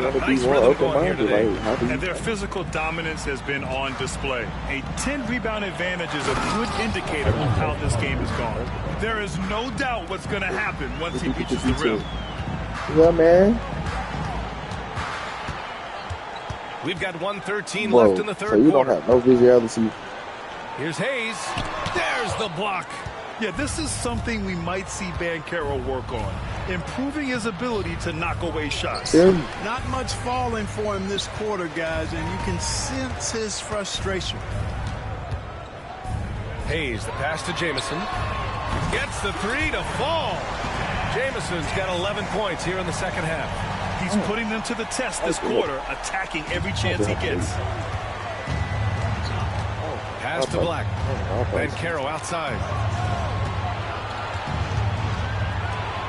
got a nice rhythm going here today. And their physical dominance has been on display. A 10-rebound advantage is a good indicator of how this game is gone. There is no doubt what's going to happen once he reaches the rim. Yeah, man. We've got 1:13 left in the third quarter. So you don't have no visuality. Here's Hayes. There's the block. Yeah, this is something we might see Banchero work on. Improving his ability to knock away shots. Not much falling for him this quarter, guys, and you can sense his frustration. Hayes, the pass to Jamison. Gets the three to fall. Jamison's got 11 points here in the second half. He's putting them to the test this quarter, attacking every chance he gets. Pass to Black. Banchero outside.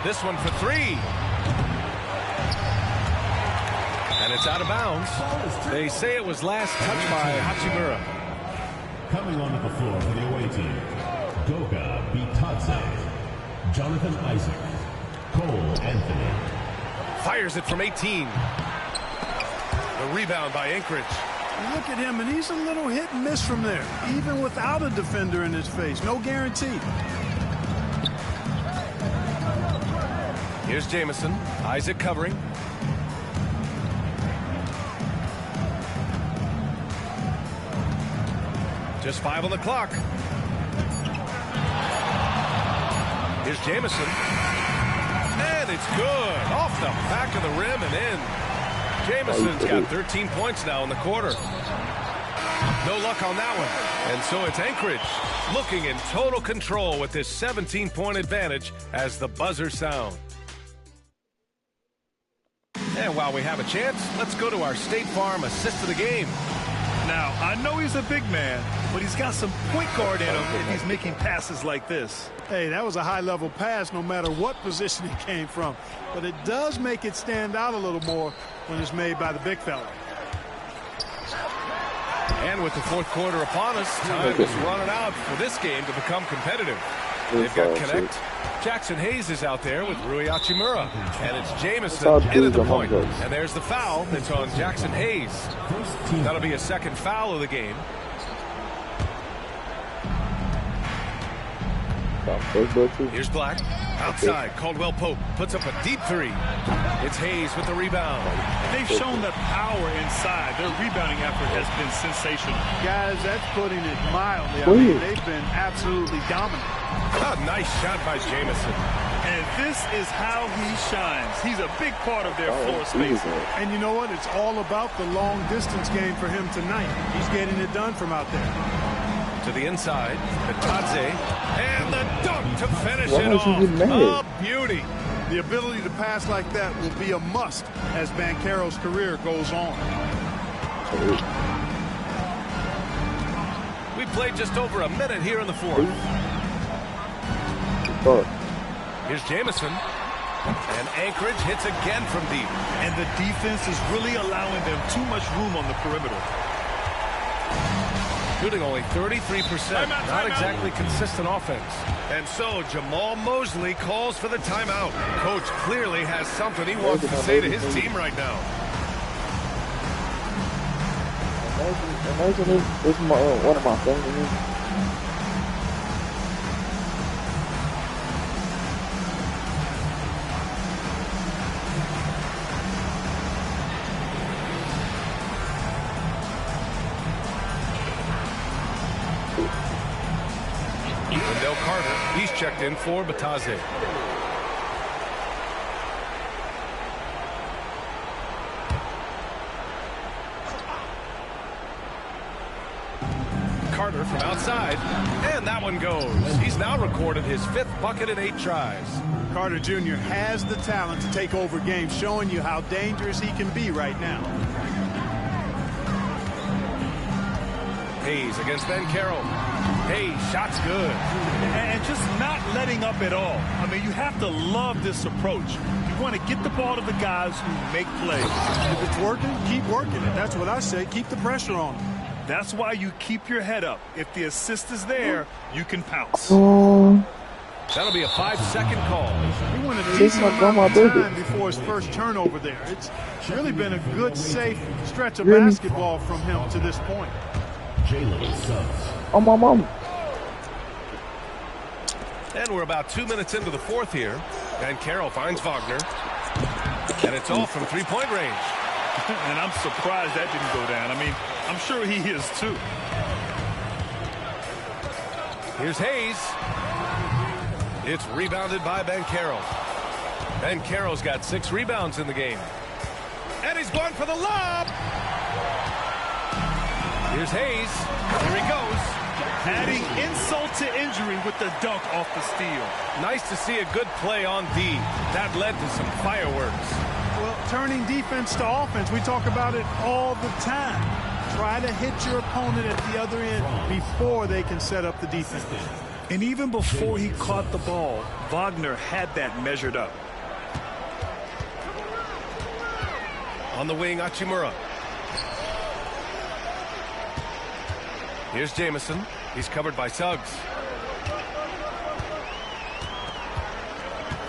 This one for three. And it's out of bounds. They say it was last touched by Hachimura. Coming onto the floor for the away team, Goga Bitadze, Jonathan Isaac, Cole Anthony. Fires it from 18. The rebound by Anchorage. Look at him, and he's a little hit and miss from there, even without a defender in his face. No guarantee. Here's Jamison. Isaac covering. Just 5 on the clock. Here's Jamison. And it's good. Off the back of the rim and in. Jamison's got 13 points now in the quarter. No luck on that one. And so it's Anchorage looking in total control with this 17-point advantage as the buzzer sounds. And while we have a chance, let's go to our State Farm assist of the game. Now, I know he's a big man, but he's got some point guard in him if he's making passes like this. Hey, that was a high-level pass no matter what position it came from. But it does make it stand out a little more when it's made by the big fella. And with the fourth quarter upon us, time is running out for this game to become competitive. They've got Connect. Jackson Hayes is out there with Rui Hachimura. And it's Jamison into the point. And there's the foul that's on Jackson Hayes. That'll be a second foul of the game. Here's Black. Outside, Caldwell Pope puts up a deep three. It's Hayes with the rebound. They've shown the power inside. Their rebounding effort has been sensational. Guys, that's putting it mildly. I mean, they've been absolutely dominant. Oh, nice shot by Jamison. And this is how he shines. He's a big part of their floor space. And you know what? It's all about the long distance game for him tonight. He's getting it done from out there. To the inside, Bitadze, and the dunk to finish it off. A beauty. The ability to pass like that will be a must as Banchero's career goes on. We played just over a minute here in the fourth. Here's Jamison. And Anchorage hits again from deep. And the defense is really allowing them too much room on the perimeter. Shooting only 33%. Not exactly consistent offense. And so Jamal Mosley calls for the timeout. Coach clearly has something he wants to say to his team right now. Imagine this is one of my favorites. Wendell Carter, he's checked in for Bitadze. Carter from outside, and that one goes. He's now recorded his 5th bucket in 8 tries. Carter Jr. has the talent to take over games, showing you how dangerous he can be right now. Hayes against Banchero. Hayes, shot's good. And just not letting up at all. I mean, you have to love this approach. You want to get the ball to the guys who make plays. If it's working, keep working it. That's what I say. Keep the pressure on them. That's why you keep your head up. If the assist is there, you can pounce. That'll be a 5-second call. He wanted a This decent my grandma amount of baby. time before his first turnover there. It's really been a good, safe stretch of Really? basketball from him to this point. Jalen Suggs. Oh, my mom. And we're about 2 minutes into the fourth here. And Carroll finds Wagner. And it's all from three-point range. And I'm surprised that didn't go down. I mean, I'm sure he is too. Here's Hayes. It's rebounded by Banchero. Banchero's got 6 rebounds in the game. And he's going for the lob. Here's Hayes. Here he goes. Adding insult to injury with the dunk off the steal. Nice to see a good play on D. That led to some fireworks. Well, turning defense to offense, we talk about it all the time. Try to hit your opponent at the other end before they can set up the defense. And even before he caught the ball, Wagner had that measured up. On the wing, Hachimura. Here's Jamison. He's covered by Suggs.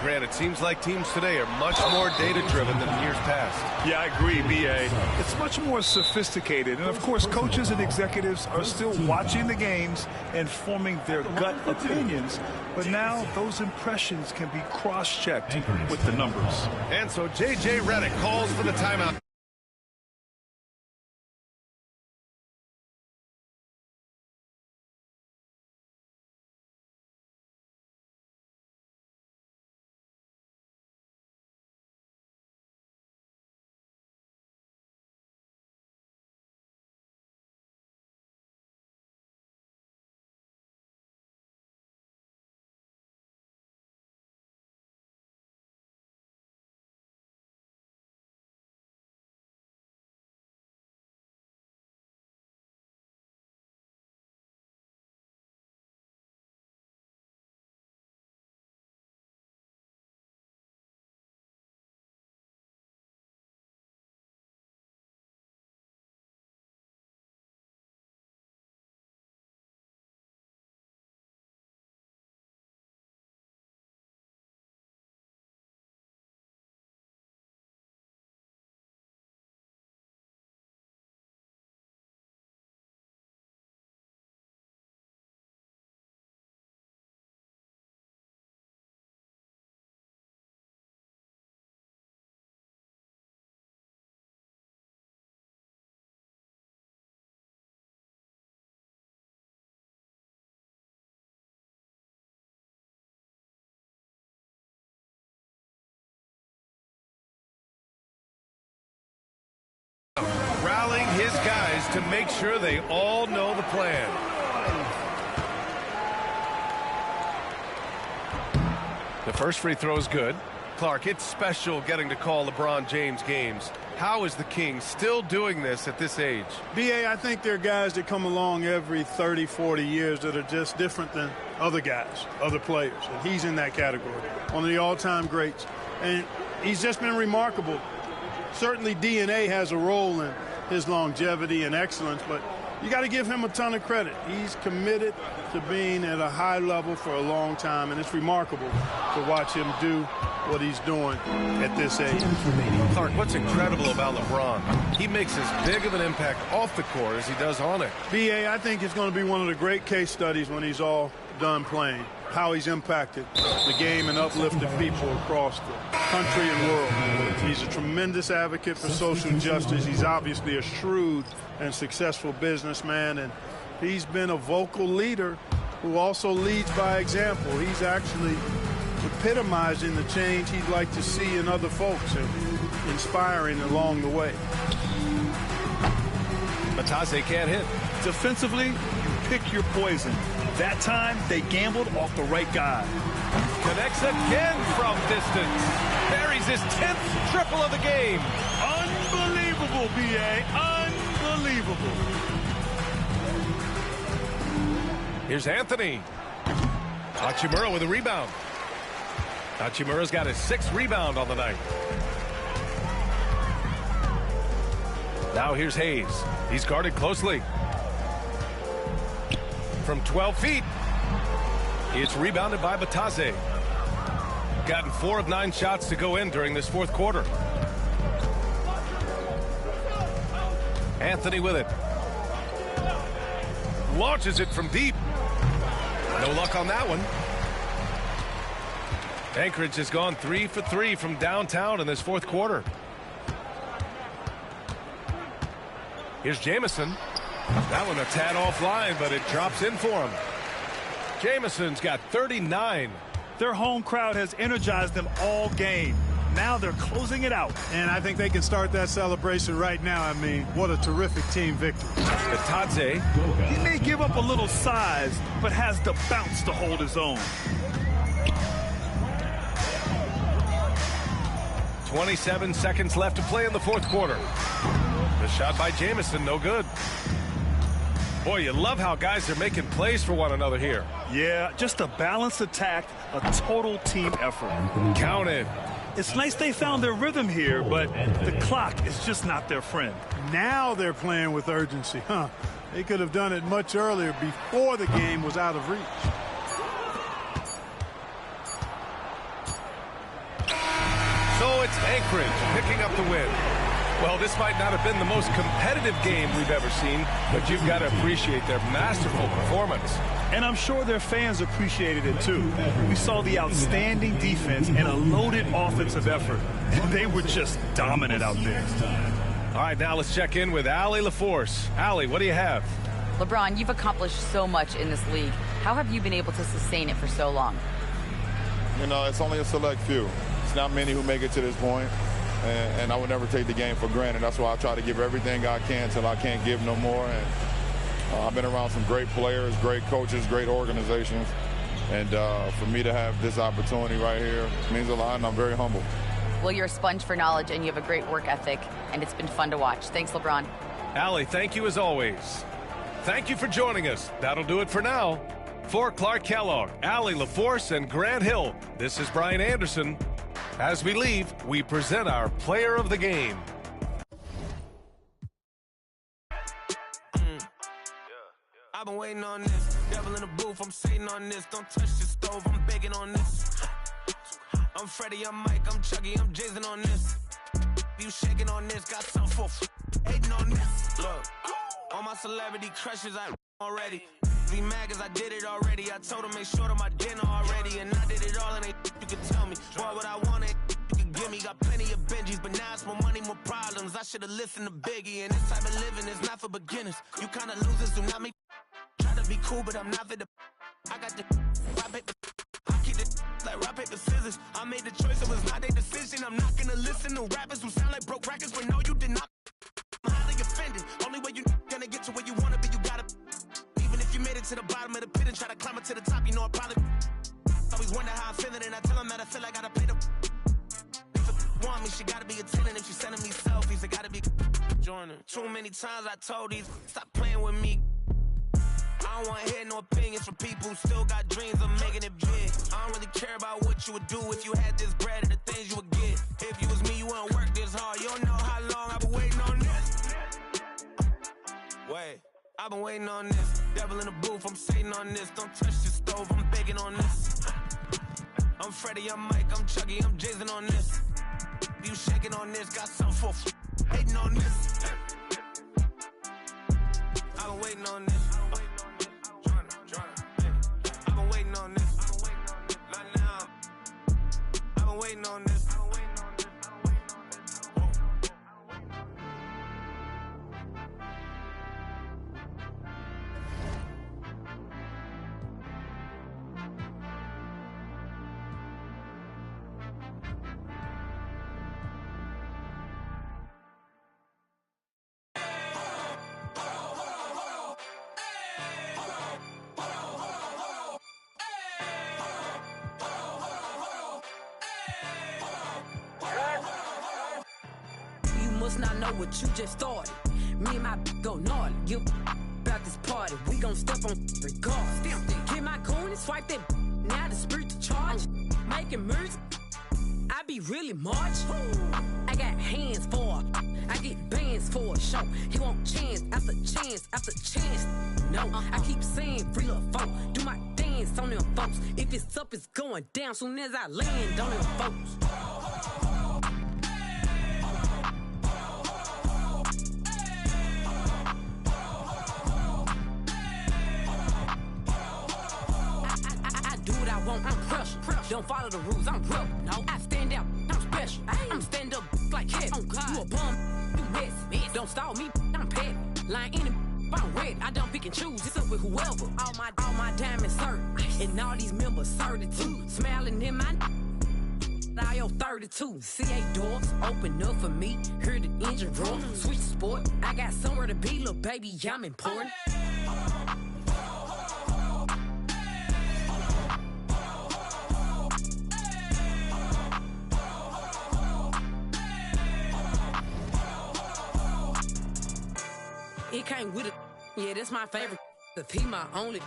Grant, it seems like teams today are much more data-driven than years past. Yeah, I agree, B.A. It's much more sophisticated. And, of course, coaches and executives are still watching the games and forming their gut opinions. But now those impressions can be cross-checked with the numbers. And so J.J. Redick calls for the timeout. Rallying his guys to make sure they all know the plan. The first free throw is good. Clark, it's special getting to call LeBron James games. How is the King still doing this at this age? B.A., I think there are guys that come along every 30, 40 years that are just different than other guys, other players. And he's in that category. One of the all-time greats. And he's just been remarkable. Certainly DNA has a role in his longevity and excellence, but you got to give him a ton of credit. He's committed to being at a high level for a long time, and it's remarkable to watch him do what he's doing at this age. Clark, what's incredible about LeBron? He makes as big of an impact off the court as he does on it. B.A., I think it's going to be one of the great case studies when he's all done playing, how he's impacted the game and uplifted people across the country and world. He's a tremendous advocate for social justice. He's obviously a shrewd and successful businessman, and he's been a vocal leader who also leads by example. He's actually epitomizing the change he'd like to see in other folks and inspiring along the way. Matase can't hit. Defensively, you pick your poison. That time, they gambled off the right guy. Connects again from distance. Buries his 10th triple of the game. Unbelievable, B.A. Unbelievable. Here's Anthony. Hachimura with a rebound. Hachimura's got his 6th rebound on the night. Now here's Hayes. He's guarded closely. From 12 feet. It's rebounded by Bitadze. Gotten 4 of 9 shots to go in during this fourth quarter. Anthony with it. Launches it from deep. No luck on that one. Anchorage has gone 3 for 3 from downtown in this fourth quarter. Here's Jamison. That one a tad offline, but it drops in for him. Jamison's got 39. Their home crowd has energized them all game. Now they're closing it out. And I think they can start that celebration right now. I mean, what a terrific team victory. Bitadze. He may give up a little size, but has the bounce to hold his own. 27 seconds left to play in the fourth quarter. The shot by Jamison, no good. Boy, you love how guys are making plays for one another here. Yeah, just a balanced attack, a total team effort. Counted. It's nice they found their rhythm here, but the clock is just not their friend. Now they're playing with urgency, huh? They could have done it much earlier before the game was out of reach. So it's Anchorage picking up the win. Well, this might not have been the most competitive game we've ever seen, but you've got to appreciate their masterful performance. And I'm sure their fans appreciated it too. We saw the outstanding defense and a loaded offensive effort. And they were just dominant out there. All right, now let's check in with Allie LaForce. Allie, what do you have? LeBron, you've accomplished so much in this league. How have you been able to sustain it for so long? You know, it's only a select few. It's not many who make it to this point. And I would never take the game for granted. That's why I try to give everything I can till I can't give no more. And I've been around some great players, great coaches, great organizations. And for me to have this opportunity right here means a lot, and I'm very humble. Well, you're a sponge for knowledge, and you have a great work ethic, and it's been fun to watch. Thanks, LeBron. Allie, thank you as always. Thank you for joining us. That'll do it for now. For Clark Kellogg, Allie LaForce, and Grant Hill, this is Brian Anderson. As we leave, we present our player of the game. I've been waiting on this. Devil in the booth, I'm sitting on this. Don't touch the stove, I'm begging on this. I'm Freddie, I'm Mike, I'm Chucky, I'm Jason on this. You shaking on this, got some for hating on this. Look, all my celebrity crushes, I already. Be mad cause I did it already. I told them make sure to my dinner already. And I did it all and you can tell me. Boy, what I wanted, you can give me. Got plenty of Benjis, but now it's more money, more problems. I should've listened to Biggie. And this type of living is not for beginners. You kinda losers, do not make try to be cool, but I'm not for the I got the rock, paper. I keep it like rock, paper, scissors. I made the choice, it was not their decision. I'm not gonna listen to rappers who sound like broke records, but no, you did not. I'm highly offended. Only way you gonna get to where you wanna be, you gotta. You made it to the bottom of the pit and try to climb it to the top, you know I probably always wonder how I'm feeling, and I tell them that I feel like I gotta pay the. If a want me, she gotta be a tenant. If she sending me selfies, I gotta be joining. Too many times I told these, stop playing with me. I don't wanna hear no opinions from people who still got dreams of making it big. I don't really care about what you would do if you had this bread and the things you would get. If you was me, you wouldn't work this hard. You don't know how long I've been waiting on this. Wait. I've been waiting on this. Devil in the booth, I'm sitting on this. Don't touch the stove, I'm begging on this. I'm Freddie, I'm Mike, I'm Chucky, I'm Jason on this. You shaking on this, got some for hating on this. I've been waiting on this. I've been waiting on this. Not now. I've been waiting on this. Must not know what you just started. Me and my go gnarly. You about this party. We gon' step on regardless. Get my coin and swipe that. Now the spirit to charge. Making moves. I be really March. I got hands for her. I get bands for a show. He want chance after chance after chance. No, I keep saying free little folk. Do my dance. hands on them folks. If it's up, it's going down soon as I land on them folks. I do what I want, I'm crushed. Don't follow the rules, I'm rough. No, I stand out, I'm special. I'm stand up like head. Oh God, you a bum, you mess. Don't stall me, I'm petty. Lying in the I'm red, I don't pick and choose. It's up with whoever. All my diamonds hurt, and all these members 32. Smiling in my I owe 32. C8 doors open up for me. Hear the engine roar. Switch sport. I got somewhere to be, little baby. I'm important. It came with it. Yeah, that's my favorite. If he my only,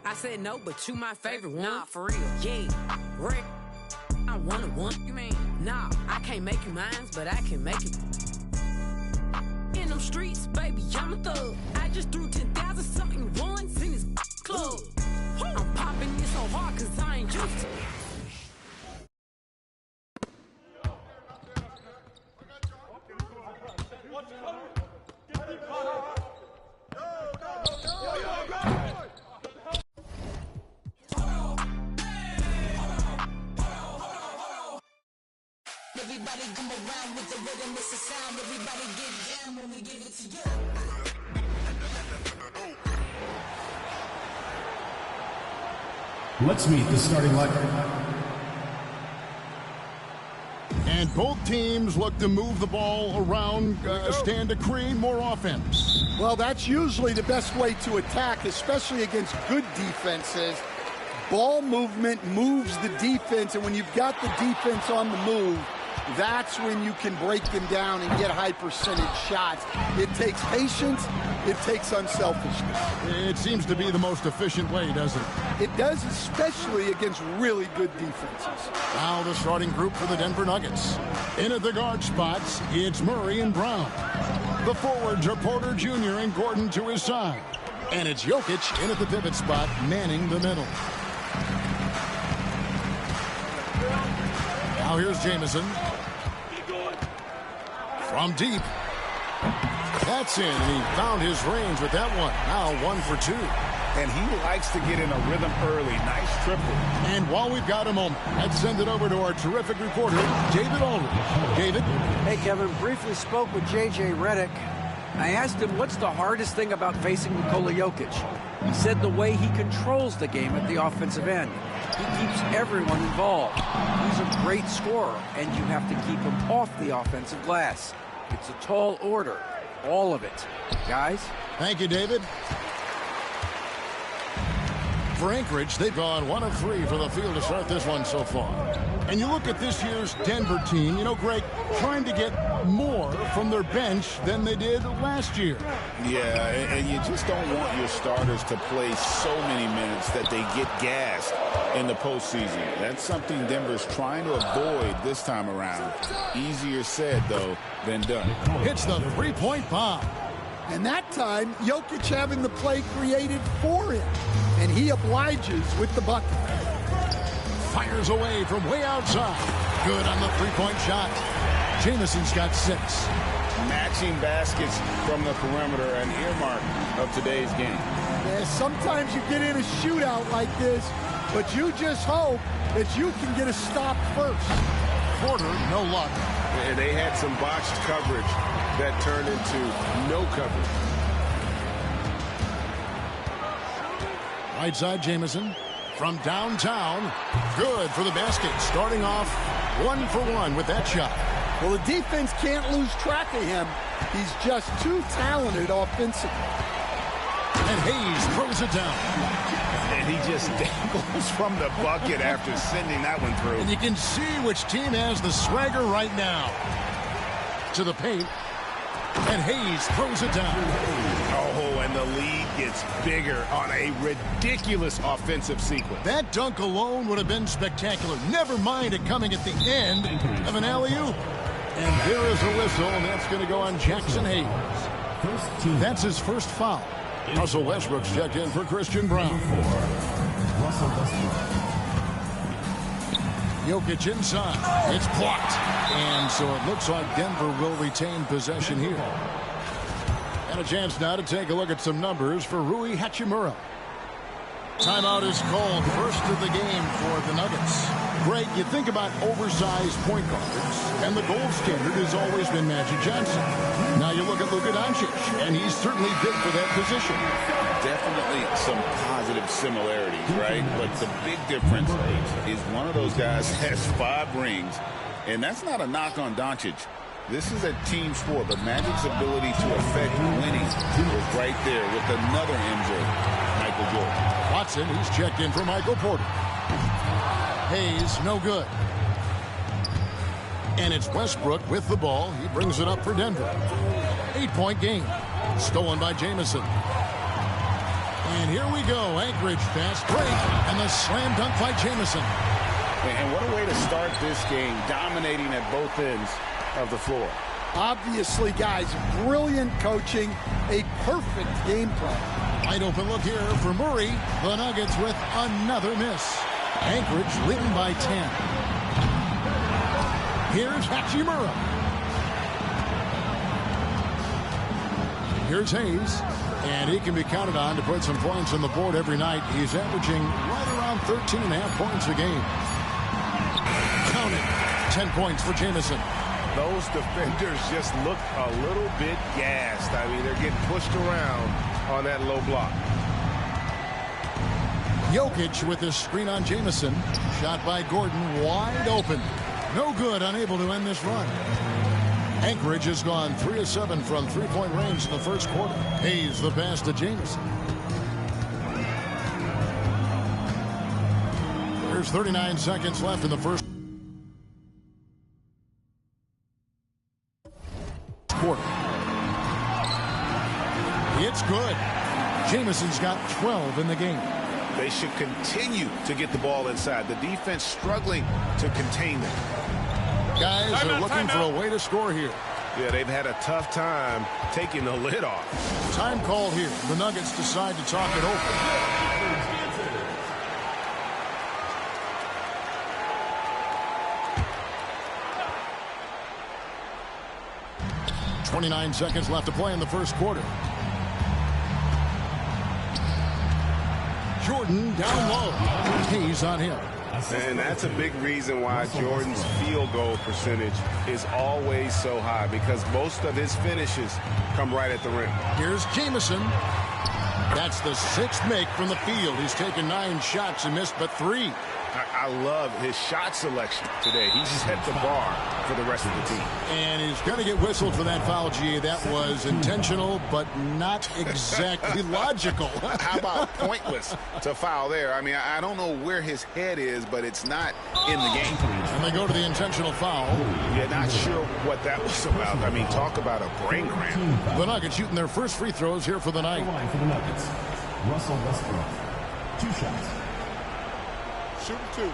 I said no, but you my favorite one. Nah, for real. Yeah, Rick. I want you mean? Nah, I can't make you mine, but I can make it. In them streets, baby, I'm a thug. I just threw 10,000 something ones in this club. I'm popping this so hard cause I ain't used to. Everybody come around with the rhythm, it's a sound. Everybody get down when we give it to you. Let's meet the starting lineup. And both teams look to move the ball around, stand to create more offense. Well, that's usually the best way to attack, especially against good defenses. Ball movement moves the defense, and when you've got the defense on the move, that's when you can break them down and get high percentage shots. It takes patience. It takes unselfishness. It seems to be the most efficient way, doesn't it? It does, especially against really good defenses. Now the starting group for the Denver Nuggets. In at the guard spots, it's Murray and Brown. The forwards are Porter Jr. and Gordon to his side. And it's Jokic in at the pivot spot, manning the middle. Now here's Jamison. From deep. That's in, and he found his range with that one. Now 1 for 2. And he likes to get in a rhythm early. Nice triple. And while we've got a moment, let's send it over to our terrific reporter, David Aldridge. David? Hey, Kevin. Briefly spoke with J.J. Redick. I asked him what's the hardest thing about facing Nikola Jokic. He said the way he controls the game at the offensive end. He keeps everyone involved. He's a great scorer, and you have to keep him off the offensive glass. It's a tall order, all of it. Guys? Thank you, David. For Anchorage, they've gone 1 of 3 for the field to start this one so far. And you look at this year's Denver team, you know, Greg, trying to get more from their bench than they did last year. Yeah, and you just don't want your starters to play so many minutes that they get gassed in the postseason. That's something Denver's trying to avoid this time around. Easier said, though, than done. Hits the three-point bomb. And that time, Jokic having the play created for him. And he obliges with the bucket. Fires away from way outside. Good on the three-point shot. Jamison's got 6. Matching baskets from the perimeter, an earmark of today's game. Yeah, sometimes you get in a shootout like this, but you just hope that you can get a stop first. Porter, no luck. And they had some botched coverage that turned into no coverage. Right side, Jamison. From downtown. Good for the basket. Starting off 1 for 1 with that shot. Well, the defense can't lose track of him. He's just too talented offensively. And Hayes throws it down. And he just dangles from the bucket after sending that one through. And you can see which team has the swagger right now. To the paint. And Hayes throws it down. Oh, and the lead gets bigger on a ridiculous offensive sequence. That dunk alone would have been spectacular. Never mind it coming at the end of an alley-oop. And there is a whistle, and that's going to go on Jackson Hayes. That's his first foul. Russell Westbrook's checked in for Christian Brown. Russell Westbrook. Jokic inside. It's blocked. And so it looks like Denver will retain possession here. And a chance now to take a look at some numbers for Rui Hachimura. Timeout is called, first of the game for the Nuggets. Greg, you think about oversized point guards, and the gold standard has always been Magic Johnson. Now you look at Luka Doncic, and he's certainly big for that position. Definitely some positive similarities, right? But the big difference is one of those guys has 5 rings, and that's not a knock on Doncic. This is a team sport, but Magic's ability to affect winning was right there with another MJ, Michael Jordan. Watson, he's checked in for Michael Porter. Hayes, no good. And it's Westbrook with the ball. He brings it up for Denver. 8-point game. Stolen by Jamison. And here we go. Anchorage fast break. And the slam dunk by Jamison. And what a way to start this game, dominating at both ends of the floor. Obviously, guys, brilliant coaching, a perfect game plan. Wide open look here for Murray. The Nuggets with another miss. Anchorage leading by 10. Here's Hachimura. Here's Hayes. And he can be counted on to put some points on the board every night. He's averaging right around 13.5 points a game. Count it. 10 points for Jamison. Those defenders just look a little bit gassed. I mean, they're getting pushed around on that low block. Jokic with his screen on Jamison. Shot by Gordon, wide open. No good, unable to end this run. Anchorage has gone 3 of 7 from three-point range in the first quarter. Hayes the pass to Jamison. There's 39 seconds left in the first quarter. It's good. Jamison's got 12 in the game. They should continue to get the ball inside. The defense struggling to contain them. Guys are looking for a way to score here. Yeah, they've had a tough time taking the lid off. Time call here. The Nuggets decide to talk it over. 29 seconds left to play in the first quarter. Jordan down low. Hayes on him. And that's a big reason why Jordan's field goal percentage is always so high, because most of his finishes come right at the rim. Here's Jamison. That's the 6th make from the field. He's taken 9 shots and missed but 3. I love his shot selection today. He set the bar for the rest of the team. And he's going to get whistled for that foul, G. That was intentional, but not exactly logical. How about pointless to foul there? I mean, I don't know where his head is, but it's not in the game. And they go to the intentional foul. Yeah, not sure what that was about. I mean, talk about a brain cramp. The Nuggets shooting their first free throws here for the night. For the Nuggets, Russell Westbrook. 2 shots. Shoot 2.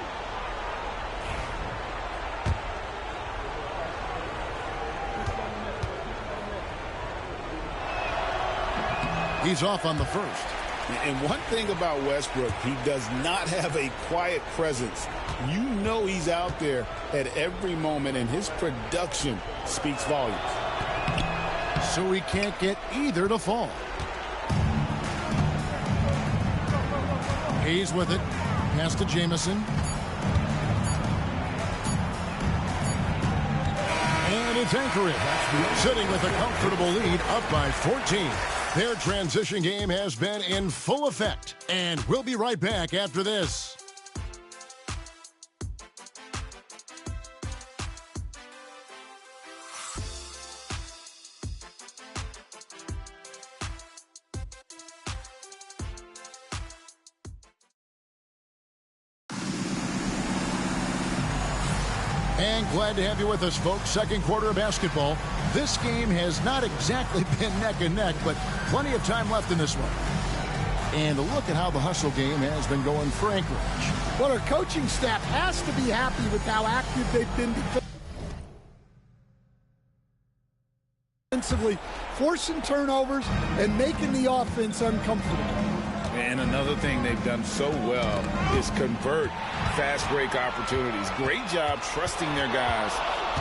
He's off on the first. And one thing about Westbrook, he does not have a quiet presence. You know he's out there at every moment, and his production speaks volumes. So he can't get either to fall. Hayes with it. Pass to Jamison. And it's Anchorage, sitting with a comfortable lead, up by 14. Their transition game has been in full effect, and we'll be right back after this. And glad to have you with us, folks. Second quarter of basketball. This game has not exactly been neck and neck, but plenty of time left in this one. And look at how the hustle game has been going for Anchorage. Well, our coaching staff has to be happy with how active they've been defensively, forcing turnovers and making the offense uncomfortable. And another thing they've done so well is convert fast break opportunities. Great job trusting their guys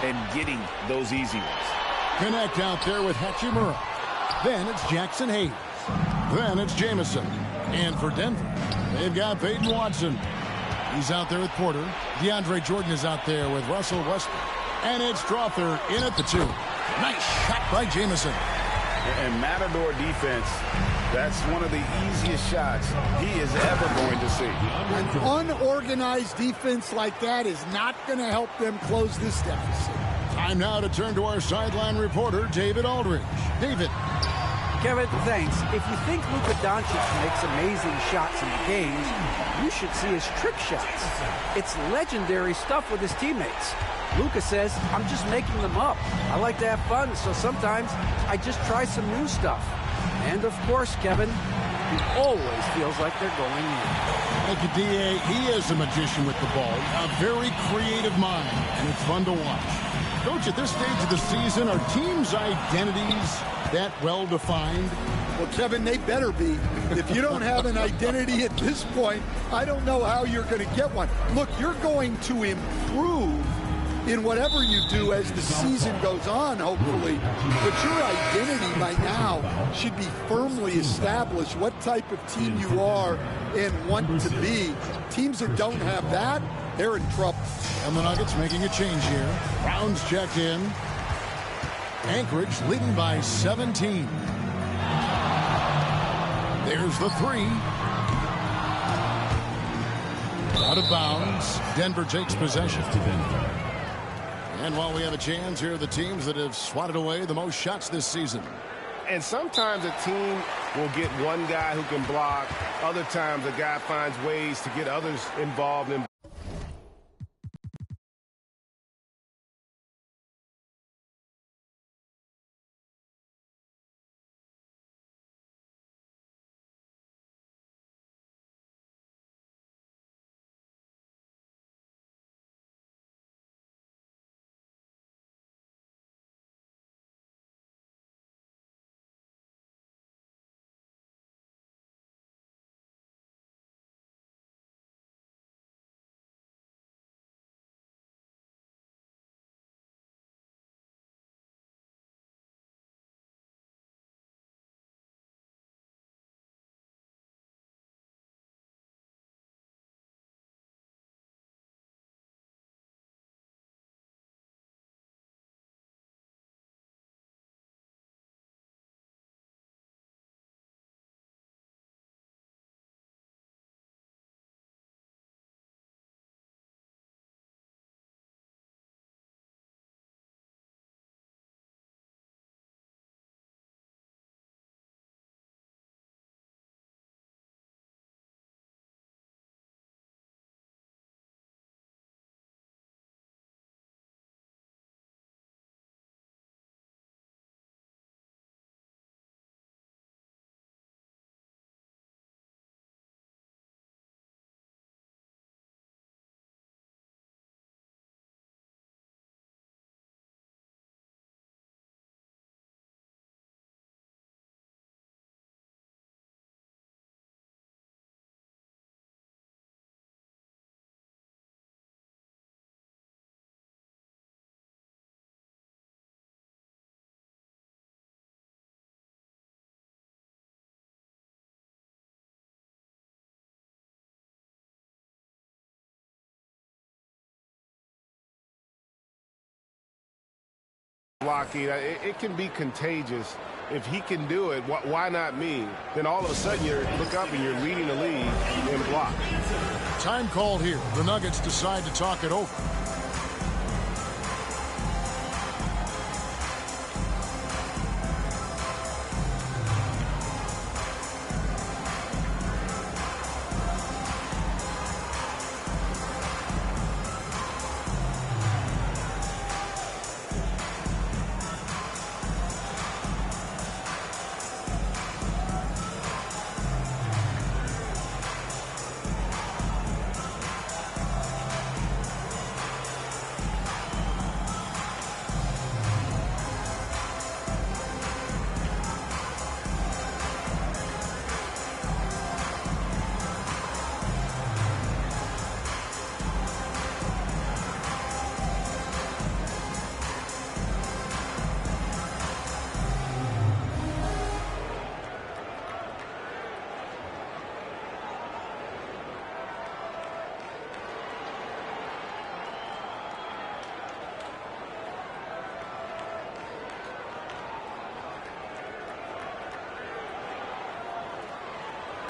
and getting those easy ones. Connect out there with Hachimura. Then it's Jackson Hayes. Then it's Jamison. And for Denver, they've got Peyton Watson. He's out there with Porter. DeAndre Jordan is out there with Russell Westbrook. And it's Strawther in at the 2. Nice shot by Jamison. And Matador defense, that's one of the easiest shots he is ever going to see. An unorganized defense like that is not going to help them close this deficit. Time now to turn to our sideline reporter, David Aldridge. David. Kevin, thanks. If you think Luka Doncic makes amazing shots in the games, you should see his trick shots. It's legendary stuff with his teammates. Luka says, I'm just making them up. I like to have fun, so sometimes I just try some new stuff. And of course, Kevin, he always feels like they're going in. Thank you, D.A. He is a magician with the ball. A very creative mind, and it's fun to watch. Coach, at this stage of the season, are teams' identities that well-defined? Well, Kevin, they better be. If you don't have an identity at this point, I don't know how you're going to get one. Look, you're going to improve in whatever you do as the season goes on, hopefully. But your identity by now should be firmly established, what type of team you are and want to be. Teams that don't have that, they're in trouble. And the Nuggets making a change here. Brown's checked in. Anchorage leading by 17. There's the 3. Out of bounds. Denver takes possession. And while we have a chance, here are the teams that have swatted away the most shots this season. And sometimes a team will get one guy who can block. Other times a guy finds ways to get others involved in. Blocking, it can be contagious. If he can do it, why not me? Then all of a sudden you look up and you're leading the league in block. Time called here. The Nuggets decide to talk it over.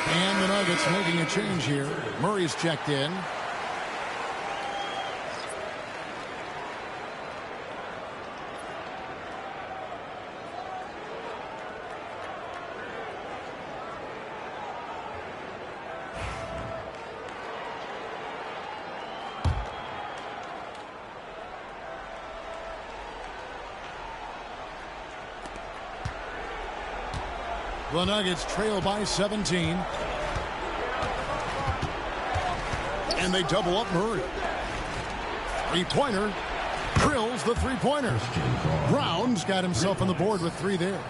And the Nuggets making a change here. Murray's checked in. The Nuggets trail by 17. And they double up Murray. Three-pointer. Drills the three-pointer. Brown's got himself on the board with 3 there.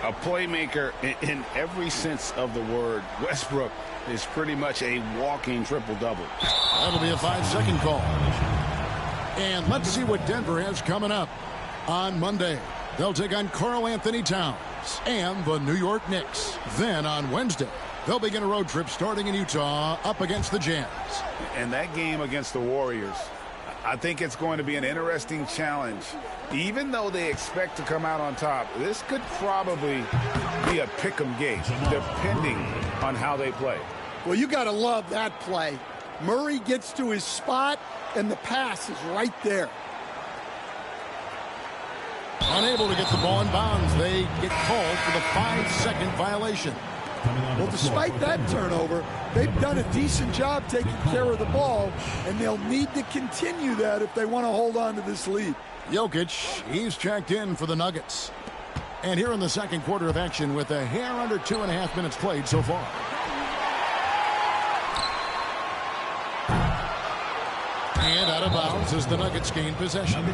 A playmaker in every sense of the word. Westbrook is pretty much a walking triple-double. That'll be a 5-second call. And let's see what Denver has coming up. On Monday, they'll take on Karl Anthony Towns and the New York Knicks. Then on Wednesday, they'll begin a road trip starting in Utah up against the Jazz. And that game against the Warriors, I think it's going to be an interesting challenge. Even though they expect to come out on top, this could probably be a pick-em game, depending on how they play. Well, you got to love that play. Murray gets to his spot, and the pass is right there. Unable to get the ball in bounds, they get called for the 5-second violation. Well, despite that turnover, they've done a decent job taking care of the ball, and they'll need to continue that if they want to hold on to this lead. Jokic, he's checked in for the Nuggets. And here in the second quarter of action with a hair under 2.5 minutes played so far. And out of bounds as the Nuggets gain possession.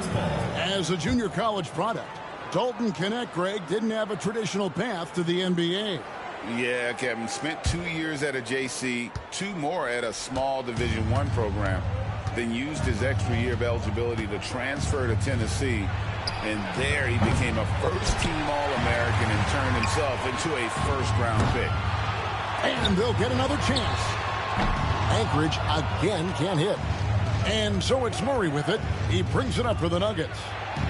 As a junior college product, Dalton Knecht, Greg, didn't have a traditional path to the NBA. Yeah, Kevin, spent 2 years at a JC, 2 more at a small Division I program, then used his extra year of eligibility to transfer to Tennessee, and there he became a first-team All-American and turned himself into a first-round pick. And they'll get another chance. Anchorage again can't hit. And so it's Murray with it. He brings it up for the Nuggets.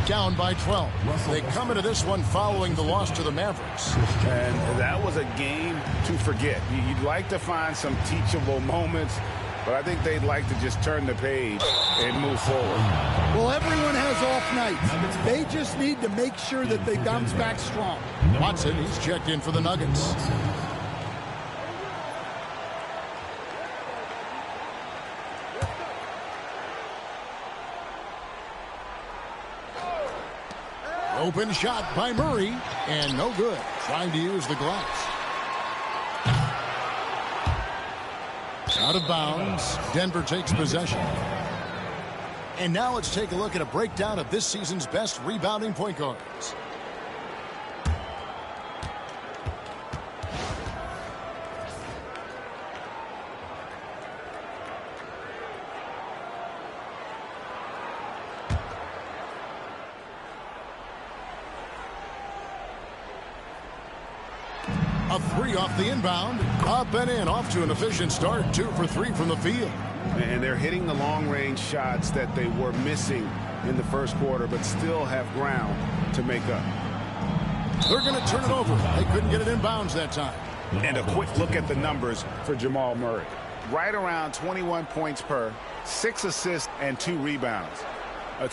Down by 12. They come into this one following the loss to the Mavericks. And that was a game to forget. You'd like to find some teachable moments, but I think they'd like to just turn the page and move forward. Well, everyone has off nights. They just need to make sure that they bounce back strong. Watson, he's checked in for the Nuggets. Open shot by Murray, and no good. Trying to use the glass. Out of bounds. Denver takes possession. And now let's take a look at a breakdown of this season's best rebounding point guards. A 3 off the inbound. Up and in. Off to an efficient start. 2 for 3 from the field. And they're hitting the long-range shots that they were missing in the first quarter, but still have ground to make up. They're going to turn it over. They couldn't get it in bounds that time. And a quick look at the numbers for Jamal Murray. Right around 21 points per, 6 assists, and 2 rebounds.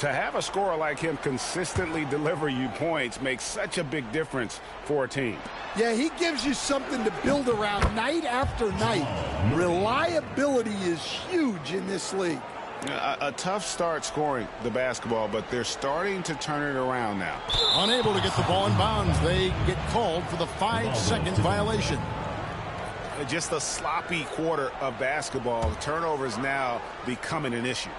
To have a scorer like him consistently deliver you points makes such a big difference for a team. Yeah, he gives you something to build around night after night. Reliability is huge in this league. A tough start scoring the basketball, but they're starting to turn it around now. Unable to get the ball in bounds, they get called for the 5-second violation. Just a sloppy quarter of basketball. Turnovers now becoming an issue.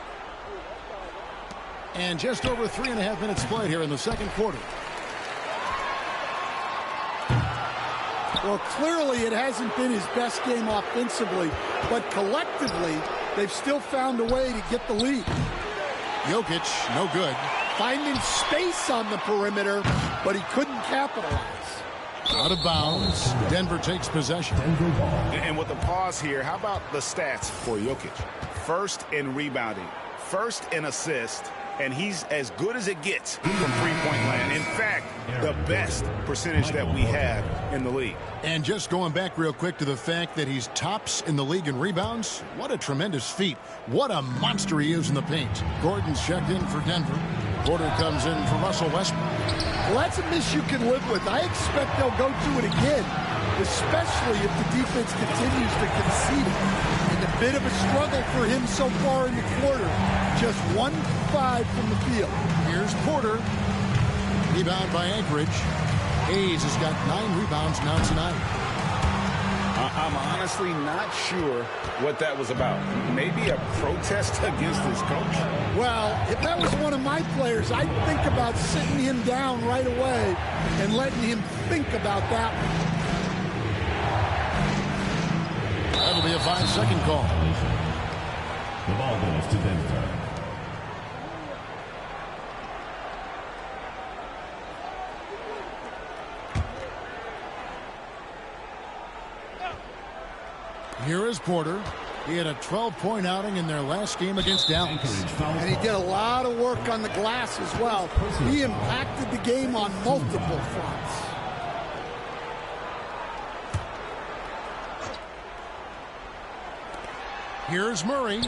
And just over 3.5 minutes played here in the second quarter. Well, clearly it hasn't been his best game offensively, but collectively, they've still found a way to get the lead. Jokic, no good. Finding space on the perimeter, but he couldn't capitalize. Out of bounds. Denver takes possession. And with the pause here, how about the stats for Jokic? First in rebounding, first in assist, and he's as good as it gets from three-point land. In fact, the best percentage that we have in the league. And just going back real quick to the fact that he's tops in the league in rebounds, what a tremendous feat. What a monster he is in the paint. Gordon's checked in for Denver. Porter comes in for Russell Westbrook. Well, that's a miss you can live with. I expect they'll go to it again, especially if the defense continues to concede it. And a bit of a struggle for him so far in the quarter. Just 1-5 from the field. Here's Porter. Rebound by Anchorage. Hayes has got 9 rebounds now tonight. I'm honestly not sure what that was about. Maybe a protest against his coach? Well, if that was one of my players, I'd think about sitting him down right away and letting him think about that one. That'll be a 5-second call. The ball goes to Denver. Here is Porter. He had a 12-point outing in their last game against Dallas. And he did a lot of work on the glass as well. He impacted the game on multiple fronts. Here's Murray.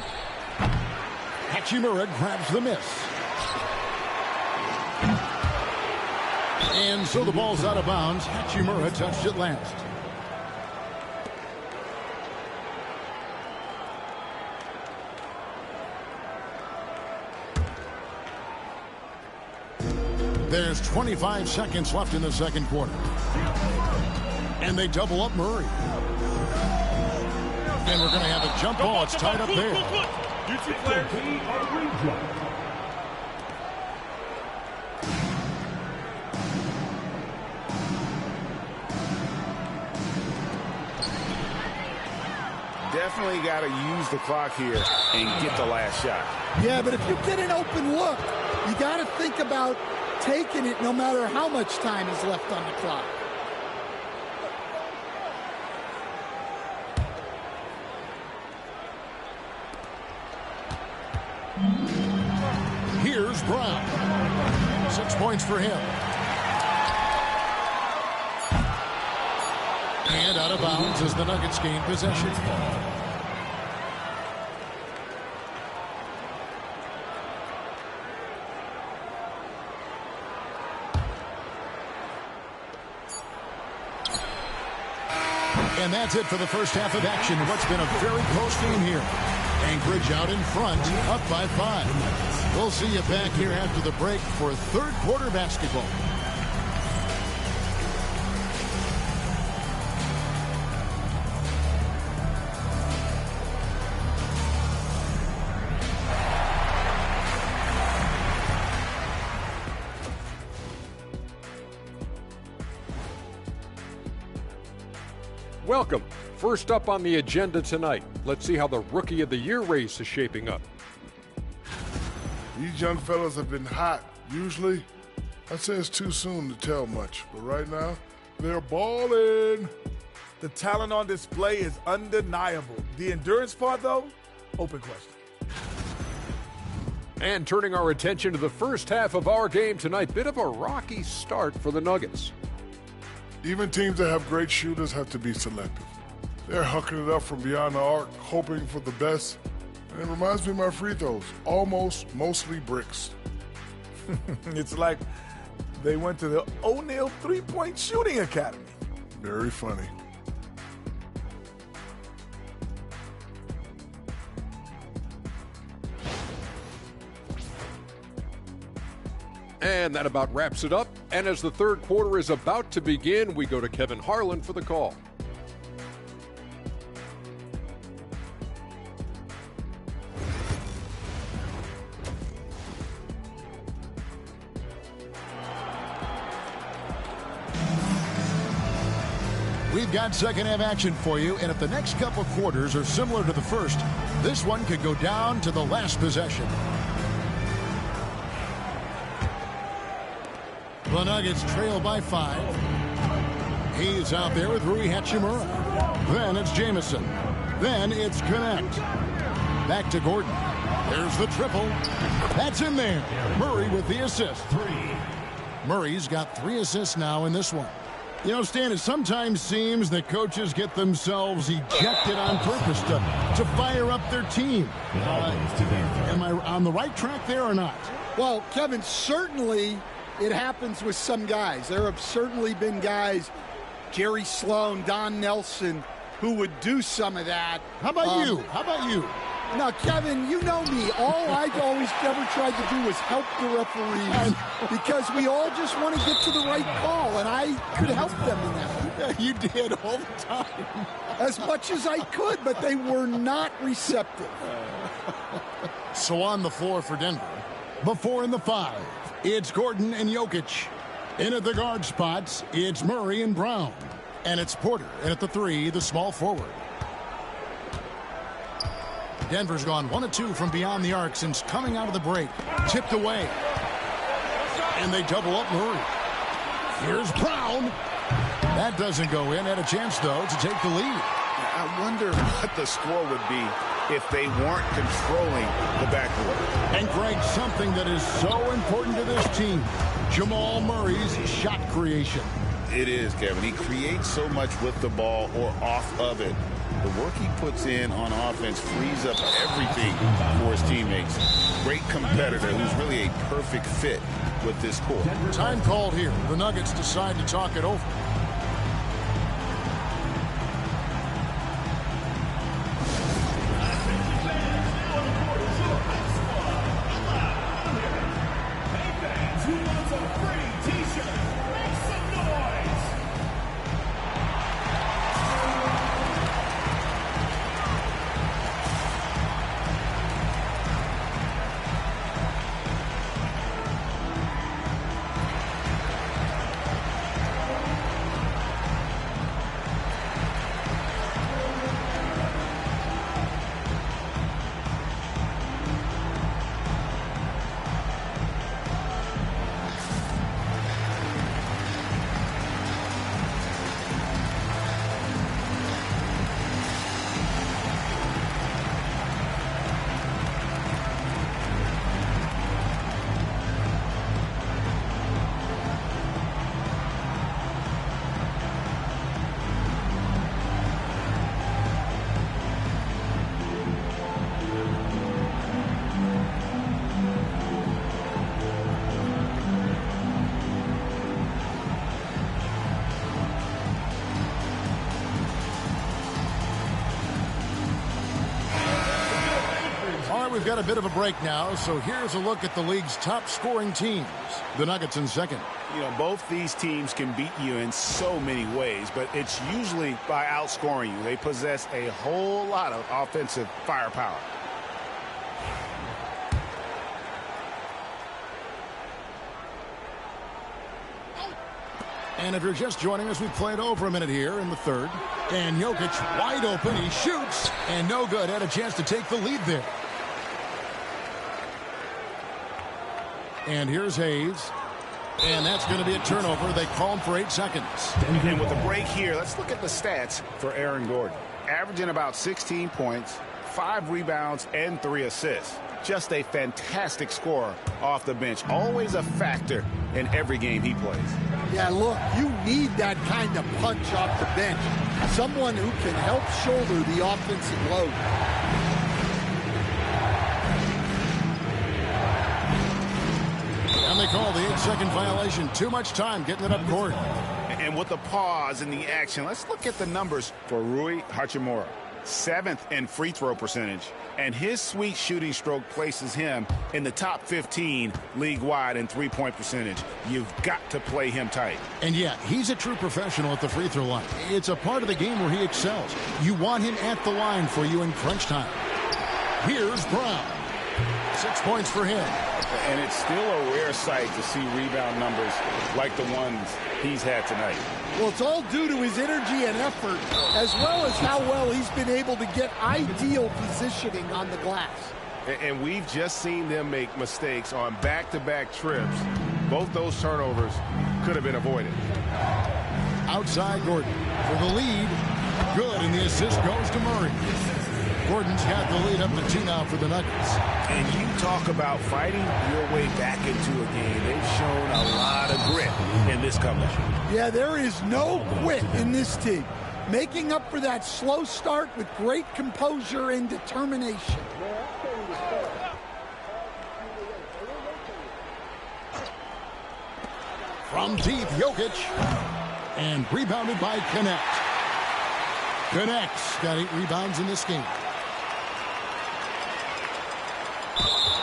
Hachimura grabs the miss. And so the ball's out of bounds. Hachimura touched it last. There's 25 seconds left in the second quarter. And they double up Murray. And we're going to have a jump ball. It's tied up there. Definitely got to use the clock here and get the last shot. Yeah, but if you get an open look, you got to think about taking it no matter how much time is left on the clock. Here's Brown. 6 points for him. And out of bounds as the Nuggets gain possession. And that's it for the first half of action. What's been a very close game here. Anchorage out in front, up by 5. We'll see you back here after the break for third quarter basketball. Welcome. First up on the agenda tonight, let's see how the Rookie of the Year race is shaping up. These young fellas have been hot. Usually, I'd say it's too soon to tell much, but right now, they're balling. The talent on display is undeniable. The endurance part, though, open question. And turning our attention to the first half of our game tonight, bit of a rocky start for the Nuggets. Even teams that have great shooters have to be selective. They're hucking it up from beyond the arc, hoping for the best. And it reminds me of my free throws, almost mostly bricks. It's like they went to the O'Neal three-point shooting academy. Very funny. And that about wraps it up. And as the third quarter is about to begin, we go to Kevin Harlan for the call. We've got second half action for you, and if the next couple quarters are similar to the first, this one could go down to the last possession. The Nuggets trail by 5. He's out there with Rui Hachimura. Then it's Jamison. Then it's Connect. Back to Gordon. There's the triple. That's in there. Murray with the assist. Murray's got 3 assists now in this one. You know, Stan, it sometimes seems that coaches get themselves ejected on purpose to fire up their team. Am I on the right track there or not? Well, Kevin, certainly it happens with some guys. There have certainly been guys, Jerry Sloan, Don Nelson, who would do some of that. How about you? How about you? Now, Kevin, you know me. All I've always ever tried to do was help the referees because we all just want to get to the right call, and I could help them in that. Yeah, you did all the time. As much as I could, but they were not receptive. So on the floor for Denver, the 4 and the 5. It's Gordon and Jokic. In at the guard spots, it's Murray and Brown. And it's Porter. And at the 3, the small forward. Denver's gone 1 of 2 from beyond the arc since coming out of the break. Tipped away. And they double up Murray. Here's Brown. That doesn't go in. Had a chance, though, to take the lead. I wonder what the score would be if they weren't controlling the backcourt. And, Greg, something that is so important to this team, Jamal Murray's shot creation. It is, Kevin. He creates so much with the ball or off of it. The work he puts in on offense frees up everything for his teammates. Great competitor who's really a perfect fit with this core. Time called here. The Nuggets decide to talk it over. We've got a bit of a break now, so here's a look at the league's top scoring teams. The Nuggets in second. You know, both these teams can beat you in so many ways, but it's usually by outscoring you. They possess a whole lot of offensive firepower. And if you're just joining us, we've played over a minute here in the third. And Jokic wide open. He shoots, and no good. Had a chance to take the lead there. And here's Hayes. And that's going to be a turnover. They call him for 8 seconds. And with a break here, let's look at the stats for Aaron Gordon. Averaging about 16 points, 5 rebounds, and 3 assists. Just a fantastic scorer off the bench. Always a factor in every game he plays. Yeah, look, you need that kind of punch off the bench. Someone who can help shoulder the offensive load. And they call the 8-second violation. Too much time getting it up court. And with the pause in the action, let's look at the numbers for Rui Hachimura. 7th in free throw percentage. And his sweet shooting stroke places him in the top 15 league-wide in three-point percentage. You've got to play him tight. And yeah, he's a true professional at the free throw line. It's a part of the game where he excels. You want him at the line for you in crunch time. Here's Brown. 6 points for him. And it's still a rare sight to see rebound numbers like the ones he's had tonight. Well, it's all due to his energy and effort, as well as how well he's been able to get ideal positioning on the glass. And we've just seen them make mistakes on back-to-back trips. Both those turnovers could have been avoided. Outside Gordon for the lead. Good, and the assist goes to Murray. Gordon's got the lead up to 2 now for the Nuggets. And you talk about fighting your way back into a game. They've shown a lot of grit in this comeback. Yeah, there is no quit in this team. Making up for that slow start with great composure and determination. From deep, Jokic. And rebounded by Connect. Connect's got 8 rebounds in this game.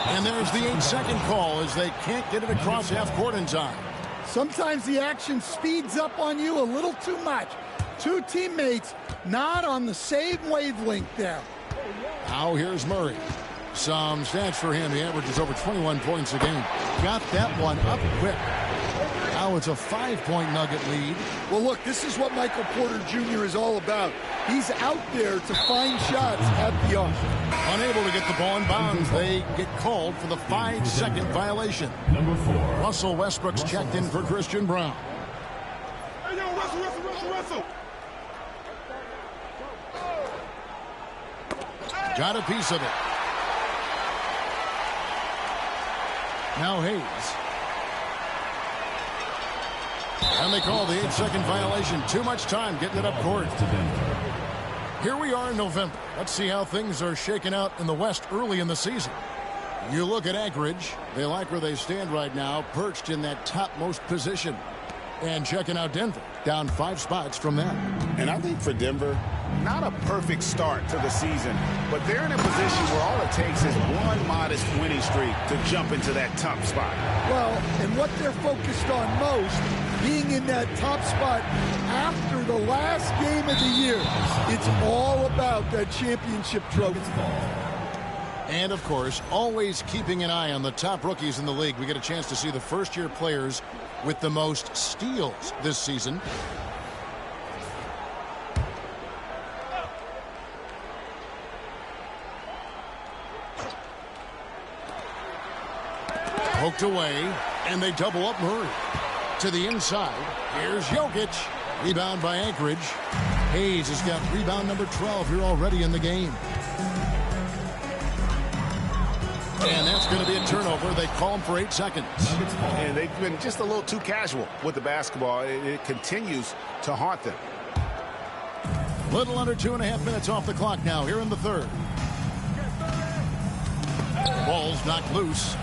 And there's the 8-second call as they can't get it across half-court in time. Sometimes the action speeds up on you a little too much. 2 teammates not on the same wavelength there. Now here's Murray. Some stats for him. He averages over 21 points a game. Got that one up quick. Now it's a 5-point Nugget lead. Well, look, this is what Michael Porter Jr. is all about. He's out there to find shots at the arc. Unable to get the ball in bounds. They get called for the 5-second violation. Number 4. Russell Westbrook's checked in for Christian Brown. Hey, yo, Russell. Got a piece of it. Now Hayes. And they call the 8-second violation. Too much time getting it up court. Here we are in November. Let's see how things are shaking out in the West early in the season. You look at Anchorage. They like where they stand right now, perched in that topmost position. And checking out Denver, down 5 spots from them. And I think for Denver, not a perfect start to the season, but they're in a position where all it takes is one modest winning streak to jump into that top spot. Well, and what they're focused on most, being in that top spot after the last game of the year. It's all about that championship trophy. And, of course, always keeping an eye on the top rookies in the league. We get a chance to see the first-year players with the most steals this season. Poked away, and they double up Murray. To the inside, here's Jokic. Rebound by Anchorage. Hayes has got rebound number 12 here already in the game. And that's going to be a turnover. They call him for 8 seconds. And they've been just a little too casual with the basketball. It continues to haunt them. Little under 2.5 minutes off the clock now here in the third. Ball's knocked loose.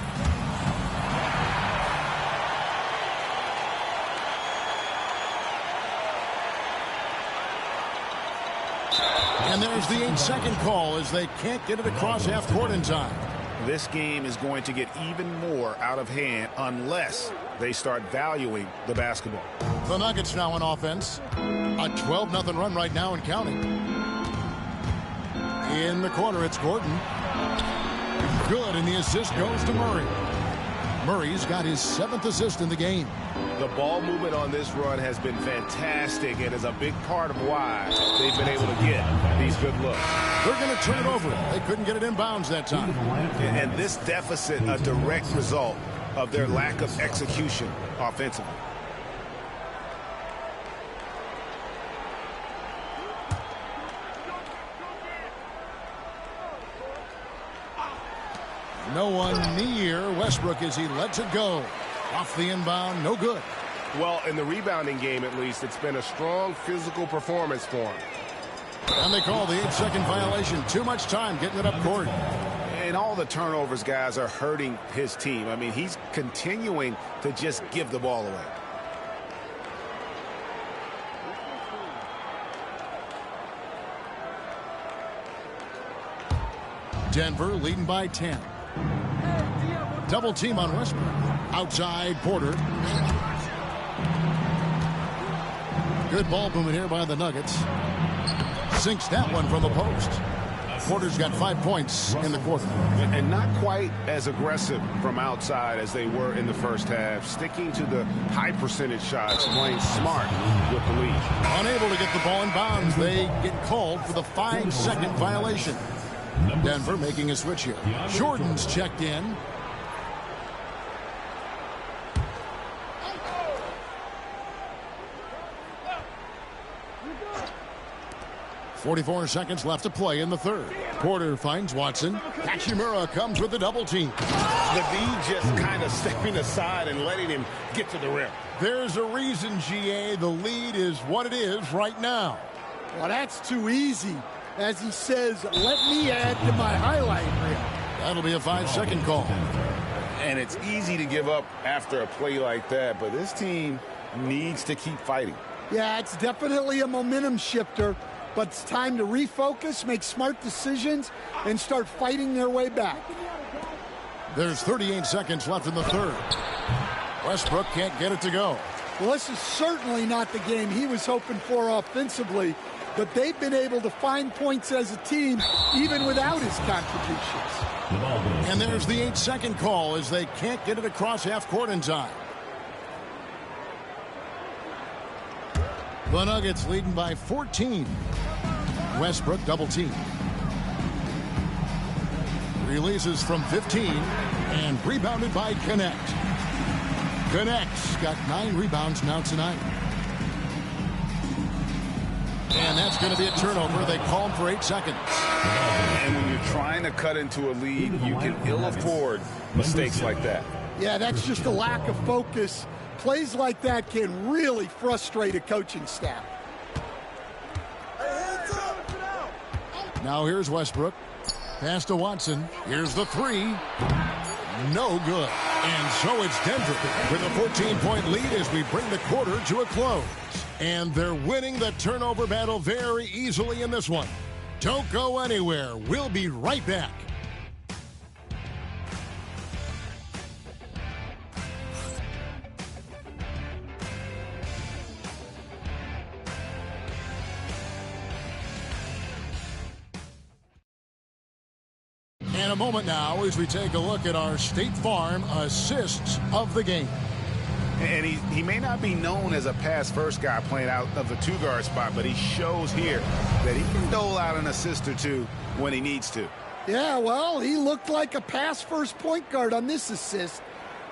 And there's the 8-second call as they can't get it across half court in time. This game is going to get even more out of hand unless they start valuing the basketball. The Nuggets now on offense. A 12-0 run right now and counting. In the corner, it's Gordon. Good, and the assist goes to Murray. Murray's got his 7th assist in the game. The ball movement on this run has been fantastic and is a big part of why they've been able to get these good looks. They're going to turn it over. They couldn't get it in bounds that time. And this deficit, a direct result of their lack of execution offensively. No one near Westbrook as he lets it go. Off the inbound, no good. Well, in the rebounding game, at least, it's been a strong physical performance for him. And they call the 8-second violation. Too much time getting it up court. And all the turnovers, guys, are hurting his team. I mean, he's continuing to just give the ball away. Denver leading by 10. Double team on Westbrook. Outside Porter. Good ball movement here by the Nuggets. Sinks that one from the post. Porter's got 5 points in the quarter. And not quite as aggressive from outside as they were in the first half. Sticking to the high percentage shots, playing smart with the lead. Unable to get the ball in bounds. They get called for the 5-second violation. Denver making a switch here. Jordan's checked in. 44 seconds left to play in the third. Porter finds Watson. Hachimura comes with the double team. The D just kind of stepping aside and letting him get to the rim. There's a reason, GA, the lead is what it is right now. Well, that's too easy. As he says, let me add to my highlight reel. That'll be a 5-second call. And it's easy to give up after a play like that, but this team needs to keep fighting. Yeah, it's definitely a momentum shifter, but it's time to refocus, make smart decisions, and start fighting their way back. There's 38 seconds left in the third. Westbrook can't get it to go. Well, this is certainly not the game he was hoping for offensively, but they've been able to find points as a team even without his contributions. And there's the 8-second call as they can't get it across half court in time. The Nuggets leading by 14. Westbrook double team. Releases from 15 and rebounded by Connect. Connect's got 9 rebounds now tonight. And that's going to be a turnover. They call for 8 seconds. And when you're trying to cut into a lead, you can ill afford mistakes like that. Yeah, that's just a lack of focus. Plays like that can really frustrate a coaching staff. Now here's Westbrook. Pass to Watson. Here's the 3. No good. And so it's Denver with a 14-point lead as we bring the quarter to a close. And they're winning the turnover battle very easily in this one. Don't go anywhere. We'll be right back. In a moment now as we take a look at our State Farm assists of the game. And he may not be known as a pass-first guy playing out of the 2-guard spot, but he shows here that he can dole out an assist or two when he needs to. Yeah, well, he looked like a pass-first point guard on this assist.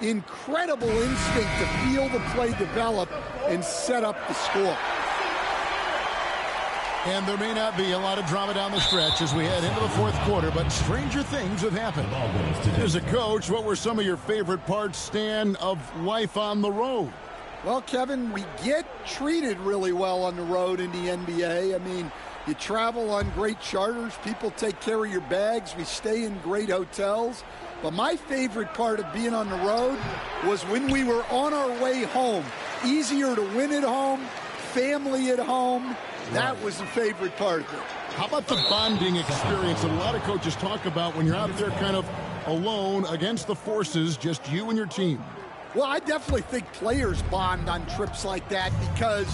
Incredible instinct to feel the play develop and set up the score. And there may not be a lot of drama down the stretch as we head into the fourth quarter, but stranger things have happened. As a coach, what were some of your favorite parts, Stan, of life on the road? Well, Kevin, we get treated really well on the road in the NBA. I mean, you travel on great charters. People take care of your bags. We stay in great hotels. But my favorite part of being on the road was when we were on our way home. Easier to win at home, family at home. That was the favorite part of it. How about the bonding experience that a lot of coaches talk about when you're out there kind of alone against the forces, just you and your team? Well, I definitely think players bond on trips like that because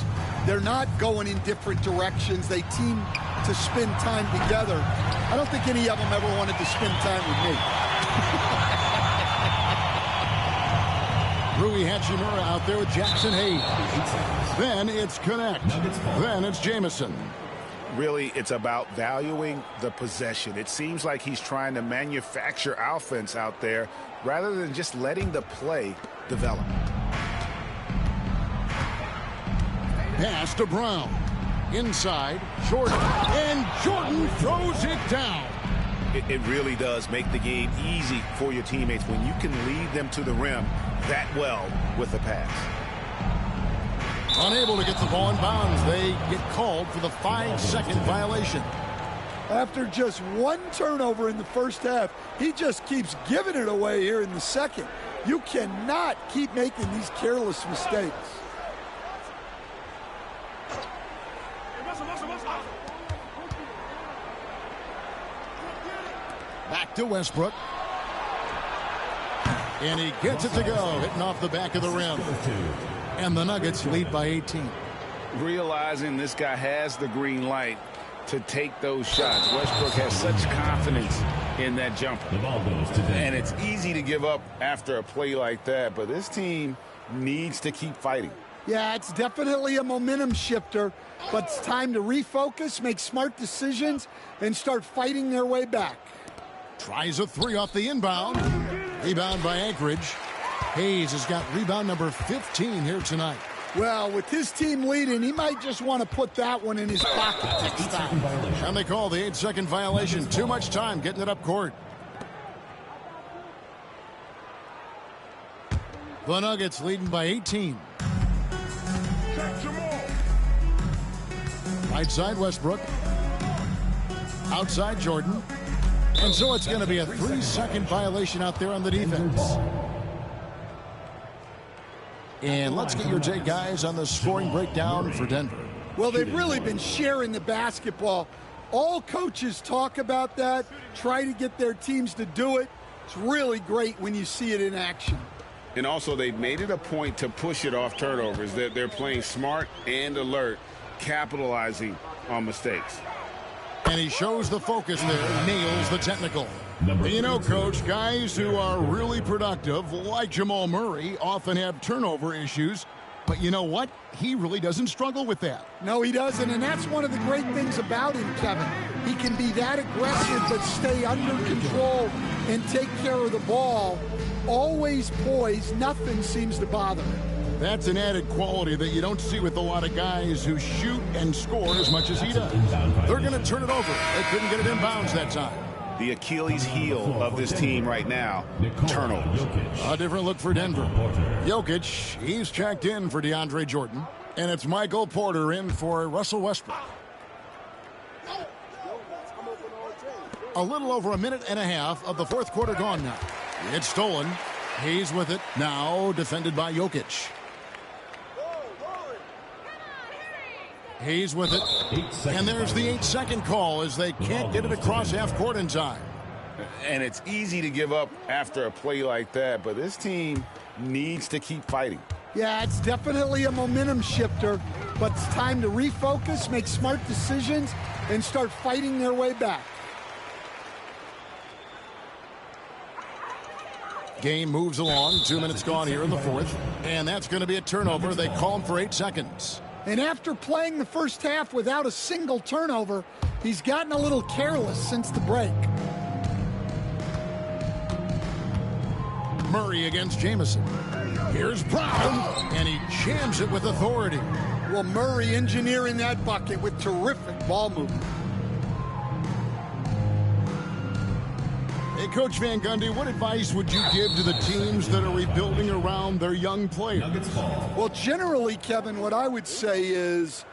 they're not going in different directions. They team to spend time together. I don't think any of them ever wanted to spend time with me. Rui Hachimura out there with Jackson Hayes. Then it's Connect. Then it's Jamison. Really, it's about valuing the possession. It seems like he's trying to manufacture offense out there rather than just letting the play develop. Pass to Brown. Inside, Jordan. And Jordan throws it down. It really does make the game easy for your teammates when you can lead them to the rim that well with the pass. Unable to get the ball in bounds. They get called for the 5-second violation. After just one turnover in the first half, he just keeps giving it away here in the second. You cannot keep making these careless mistakes. Back to Westbrook. And he gets it to go, hitting off the back of the rim. And the Nuggets lead by 18. Realizing this guy has the green light to take those shots. Westbrook has such confidence in that jumper. And it's easy to give up after a play like that, but this team needs to keep fighting. Yeah, it's definitely a momentum shifter, but it's time to refocus, make smart decisions, and start fighting their way back. Tries a 3 off the inbound. Rebound by Anchorage. Hayes has got rebound number 15 here tonight. Well, with his team leading, he might just want to put that one in his pocket next time. And they call the 8-second violation. Too much time getting it up court. The Nuggets leading by 18. Right side, Westbrook. Outside, Jordan. And so it's going to be a 3-second violation out there on the defense. And let's get your take, guys, on the scoring breakdown for Denver. Well, they've really been sharing the basketball. All coaches talk about that, try to get their teams to do it. It's really great when you see it in action. And also, they've made it a point to push it off turnovers. They're playing smart and alert, capitalizing on mistakes. And he shows the focus there, nails the technical. You know, Coach, guys who are really productive, like Jamal Murray, often have turnover issues. But you know what? He really doesn't struggle with that. No, he doesn't, and that's one of the great things about him, Kevin. He can be that aggressive but stay under control and take care of the ball. Always poised, nothing seems to bother him. That's an added quality that you don't see with a lot of guys who shoot and score as much as he does. They're going to turn it over. They couldn't get it in bounds that time. The Achilles heel of this team right now, turnovers. A different look for Denver. Jokic, he's checked in for DeAndre Jordan. And it's Michael Porter in for Russell Westbrook. A little over a minute and a half of the fourth quarter gone now. It's stolen. He's with it. Now defended by Jokic. He's with it. And there's the 8-second call as they can't get it across half court in time. And it's easy to give up after a play like that, but this team needs to keep fighting. Yeah, it's definitely a momentum shifter, but it's time to refocus, make smart decisions, and start fighting their way back. Game moves along. 2 minutes gone here in the fourth. And that's going to be a turnover. They call him for 8 seconds. And after playing the first half without a single turnover, he's gotten a little careless since the break. Murray against Jamison. Here's Brown, and he jams it with authority. Well, Murray engineering that bucket with terrific ball movement. Hey, Coach Van Gundy, what advice would you give to the teams that are rebuilding around their young players? Well, generally, Kevin, what I would say is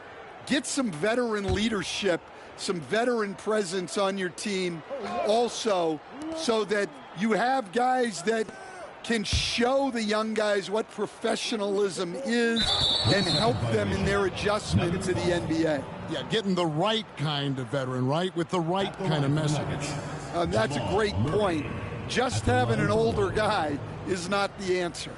get some veteran leadership, some veteran presence on your team also, so that you have guys that can show the young guys what professionalism is and help them in their adjustment to the NBA. Yeah, getting the right kind of veteran, right, with the right kind of message. That's a great point. Just having an older guy is not the answer.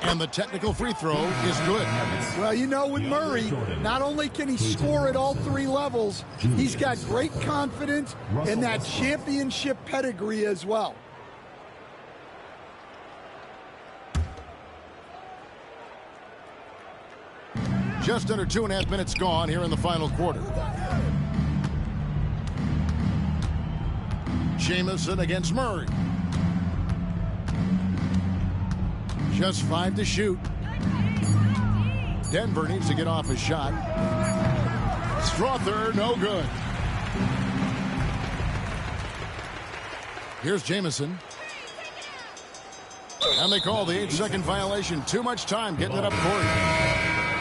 And the technical free throw is good. Well, you know, with Murray, not only can he score at all three levels, he's got great confidence and that championship pedigree as well. Just under 2.5 minutes gone here in the final quarter. Jamison against Murray. Just 5 to shoot. Denver needs to get off a shot. Strother, no good. Here's Jamison. And they call the 8-second violation. Too much time getting it up court.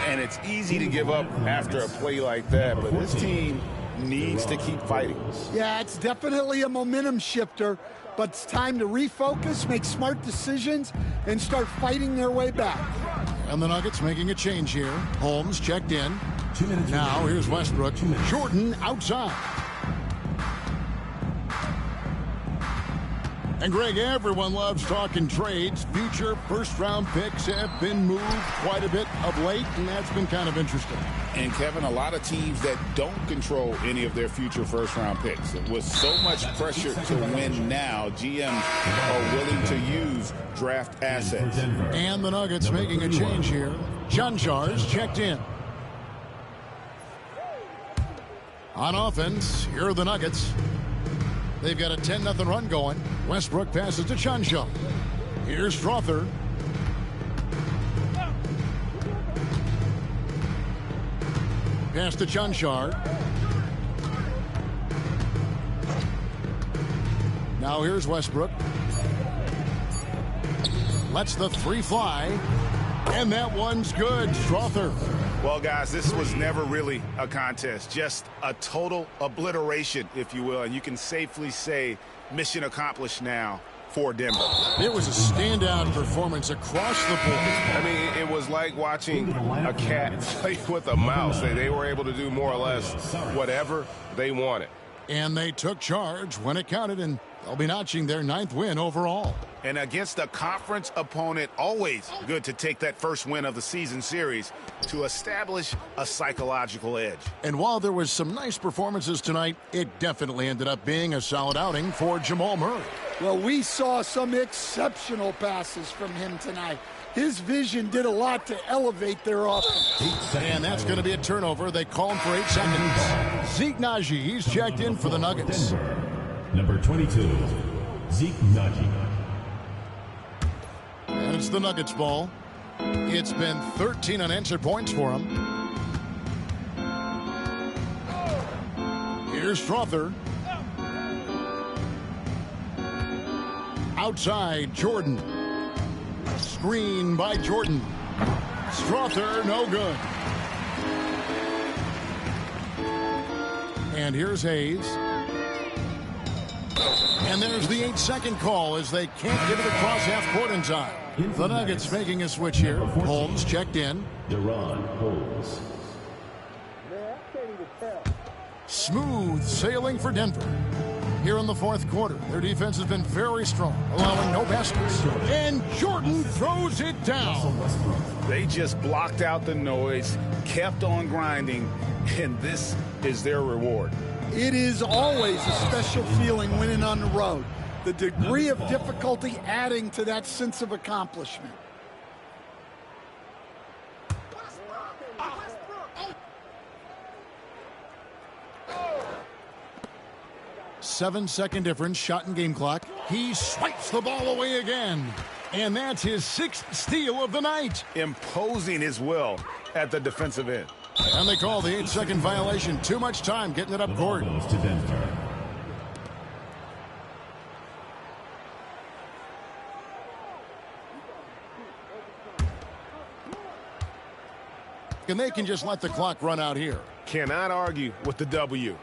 And it's easy to give up after a play like that, but this team needs to keep fighting. Yeah, it's definitely a momentum shifter, but it's time to refocus, make smart decisions, and start fighting their way back. And the Nuggets making a change here. Holmes checked in. Now here's Westbrook. Jordan outside. And Greg, everyone loves talking trades. Future first-round picks have been moved quite a bit of late, and that's been kind of interesting. And, Kevin, a lot of teams that don't control any of their future first-round picks. With so much pressure to win now, GMs are willing to use draft assets. And the Nuggets making a change here. Janjar's checked in. On offense, here are the Nuggets. They've got a 10-0 run going. Westbrook passes to Chanshaw. Here's Strother. Pass to Chanshaw. Now here's Westbrook. Lets the three fly. And that one's good. Strother. Well, guys, this was never really a contest. Just a total obliteration, if you will. And you can safely say mission accomplished now for Denver. It was a standout performance across the board. I mean, it was like watching a cat play with a mouse. They were able to do more or less whatever they wanted. And they took charge when it counted, and they'll be notching their 9th win overall. And against a conference opponent, always good to take that first win of the season series to establish a psychological edge. And while there was some nice performances tonight, it definitely ended up being a solid outing for Jamal Murray. Well, we saw some exceptional passes from him tonight. His vision did a lot to elevate their offense. And that's going to be a turnover. They call him for 8 seconds. Zeke Nnaji, he's checked in for the Nuggets. Number 22, Zeke Nnaji. And it's the Nuggets ball. It's been 13 unanswered points for him. Here's Strother. Outside, Jordan. Screen by Jordan. Strother, no good. And here's Hayes. And there's the 8-second call as they can't get it across half court in time. The Nuggets making a switch here. Holmes checked in. De'Ron Holmes. Smooth sailing for Denver. Here in the fourth quarter, their defense has been very strong, allowing no baskets. And Jordan throws it down. They just blocked out the noise, kept on grinding, and this is their reward. It is always a special feeling winning on the road. The degree of difficulty adding to that sense of accomplishment. Seven-second difference, shot and game clock. He swipes the ball away again. And that's his 6th steal of the night. Imposing his will at the defensive end. And they call the 8-second violation. Too much time getting it up court. Goes to Denver. And they can just let the clock run out here. Cannot argue with the W.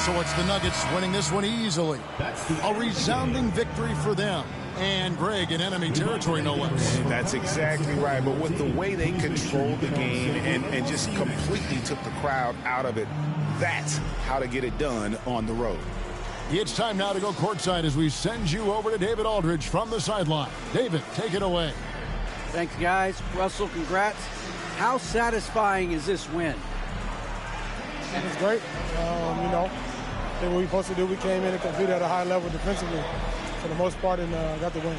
So it's the Nuggets winning this one easily. A resounding victory for them. And Greg in enemy territory, no less. That's exactly right. But with the way they controlled the game and just completely took the crowd out of it, that's how to get it done on the road. It's time now to go courtside as we send you over to David Aldridge from the sideline. David, take it away. Thanks, guys. Russell, congrats. How satisfying is this win? It's great. You know, did what we supposed to do. We came in and competed at a high level defensively for the most part and got the win.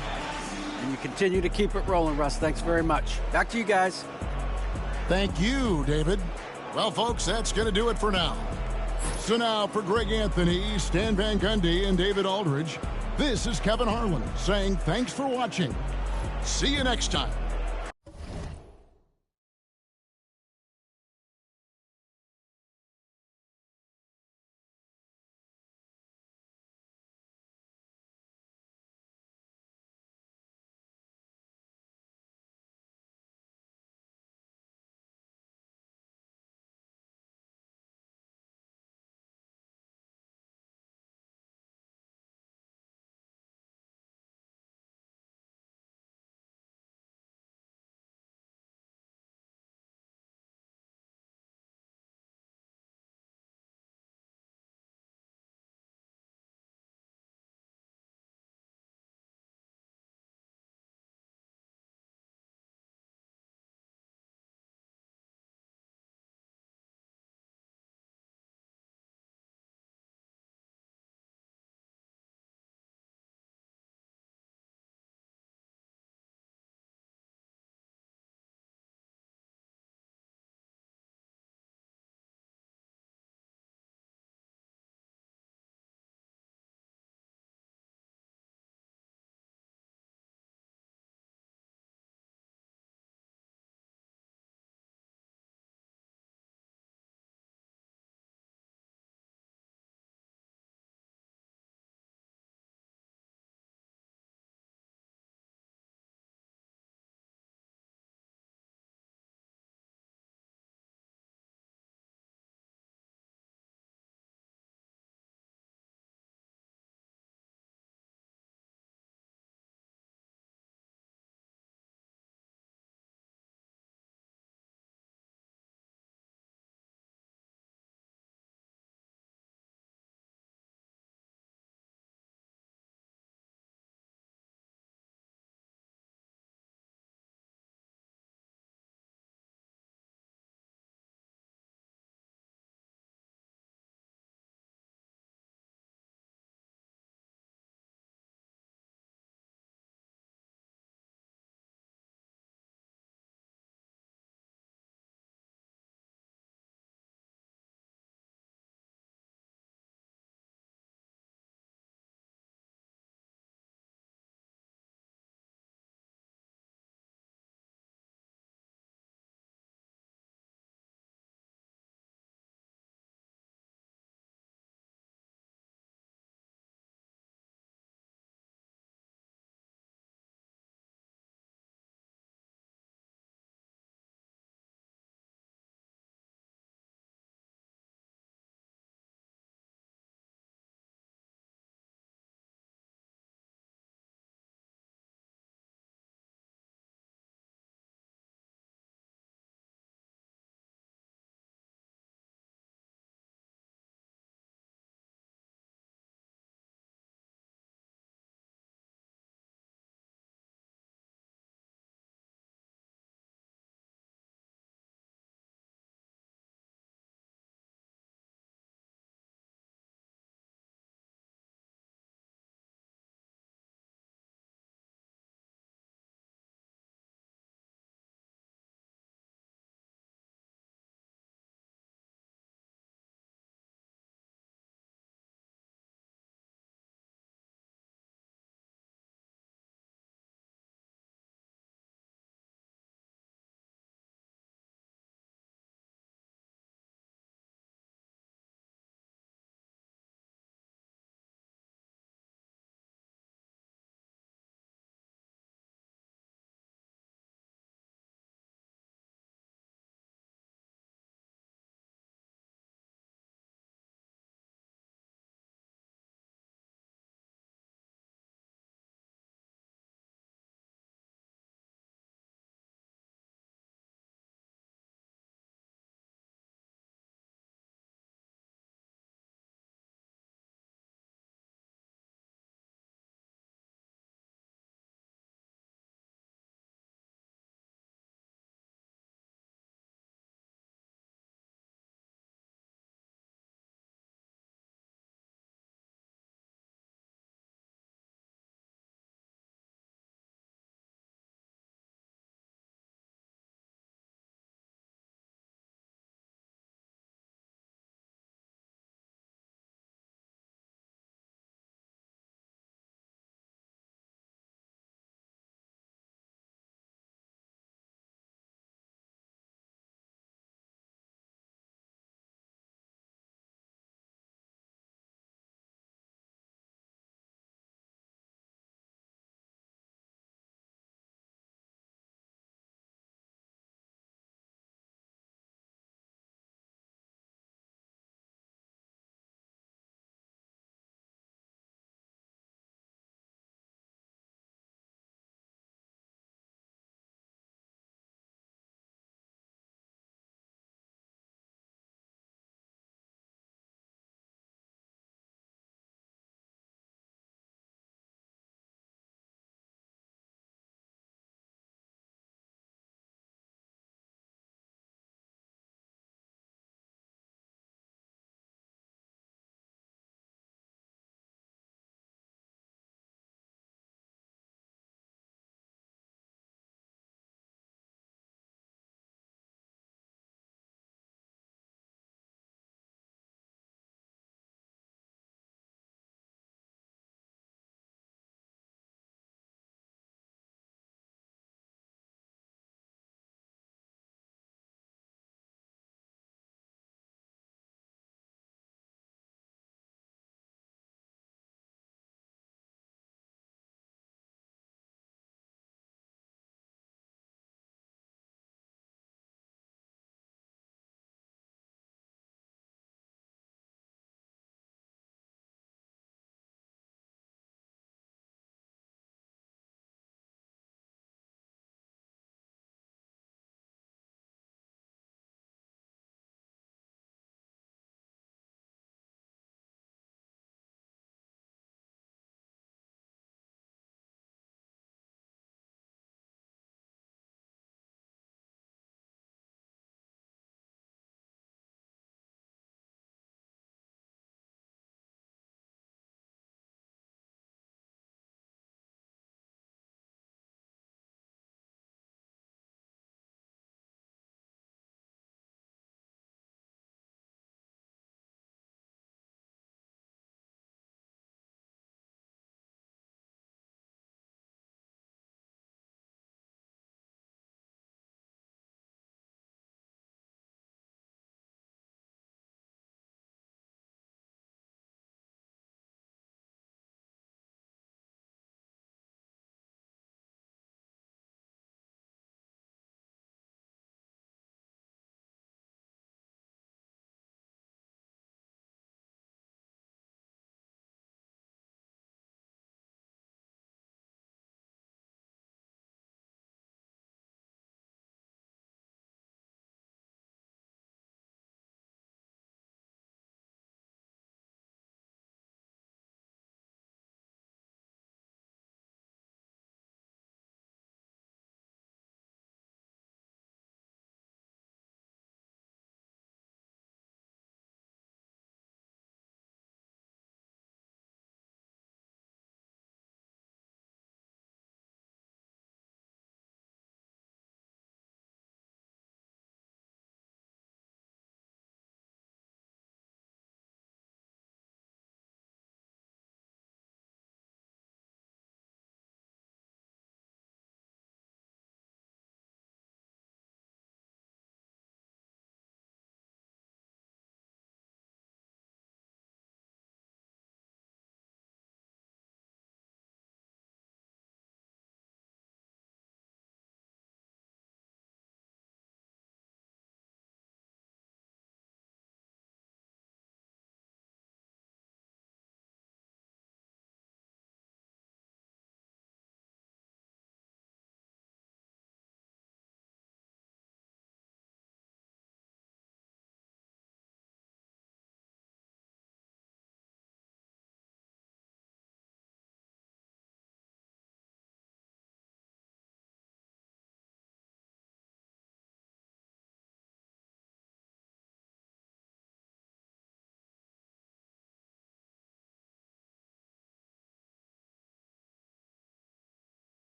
And you continue to keep it rolling, Russ. Thanks very much. Back to you guys. Thank you, David. Well, folks, that's going to do it for now. So now for Greg Anthony, Stan Van Gundy, and David Aldridge, this is Kevin Harlan saying thanks for watching. See you next time.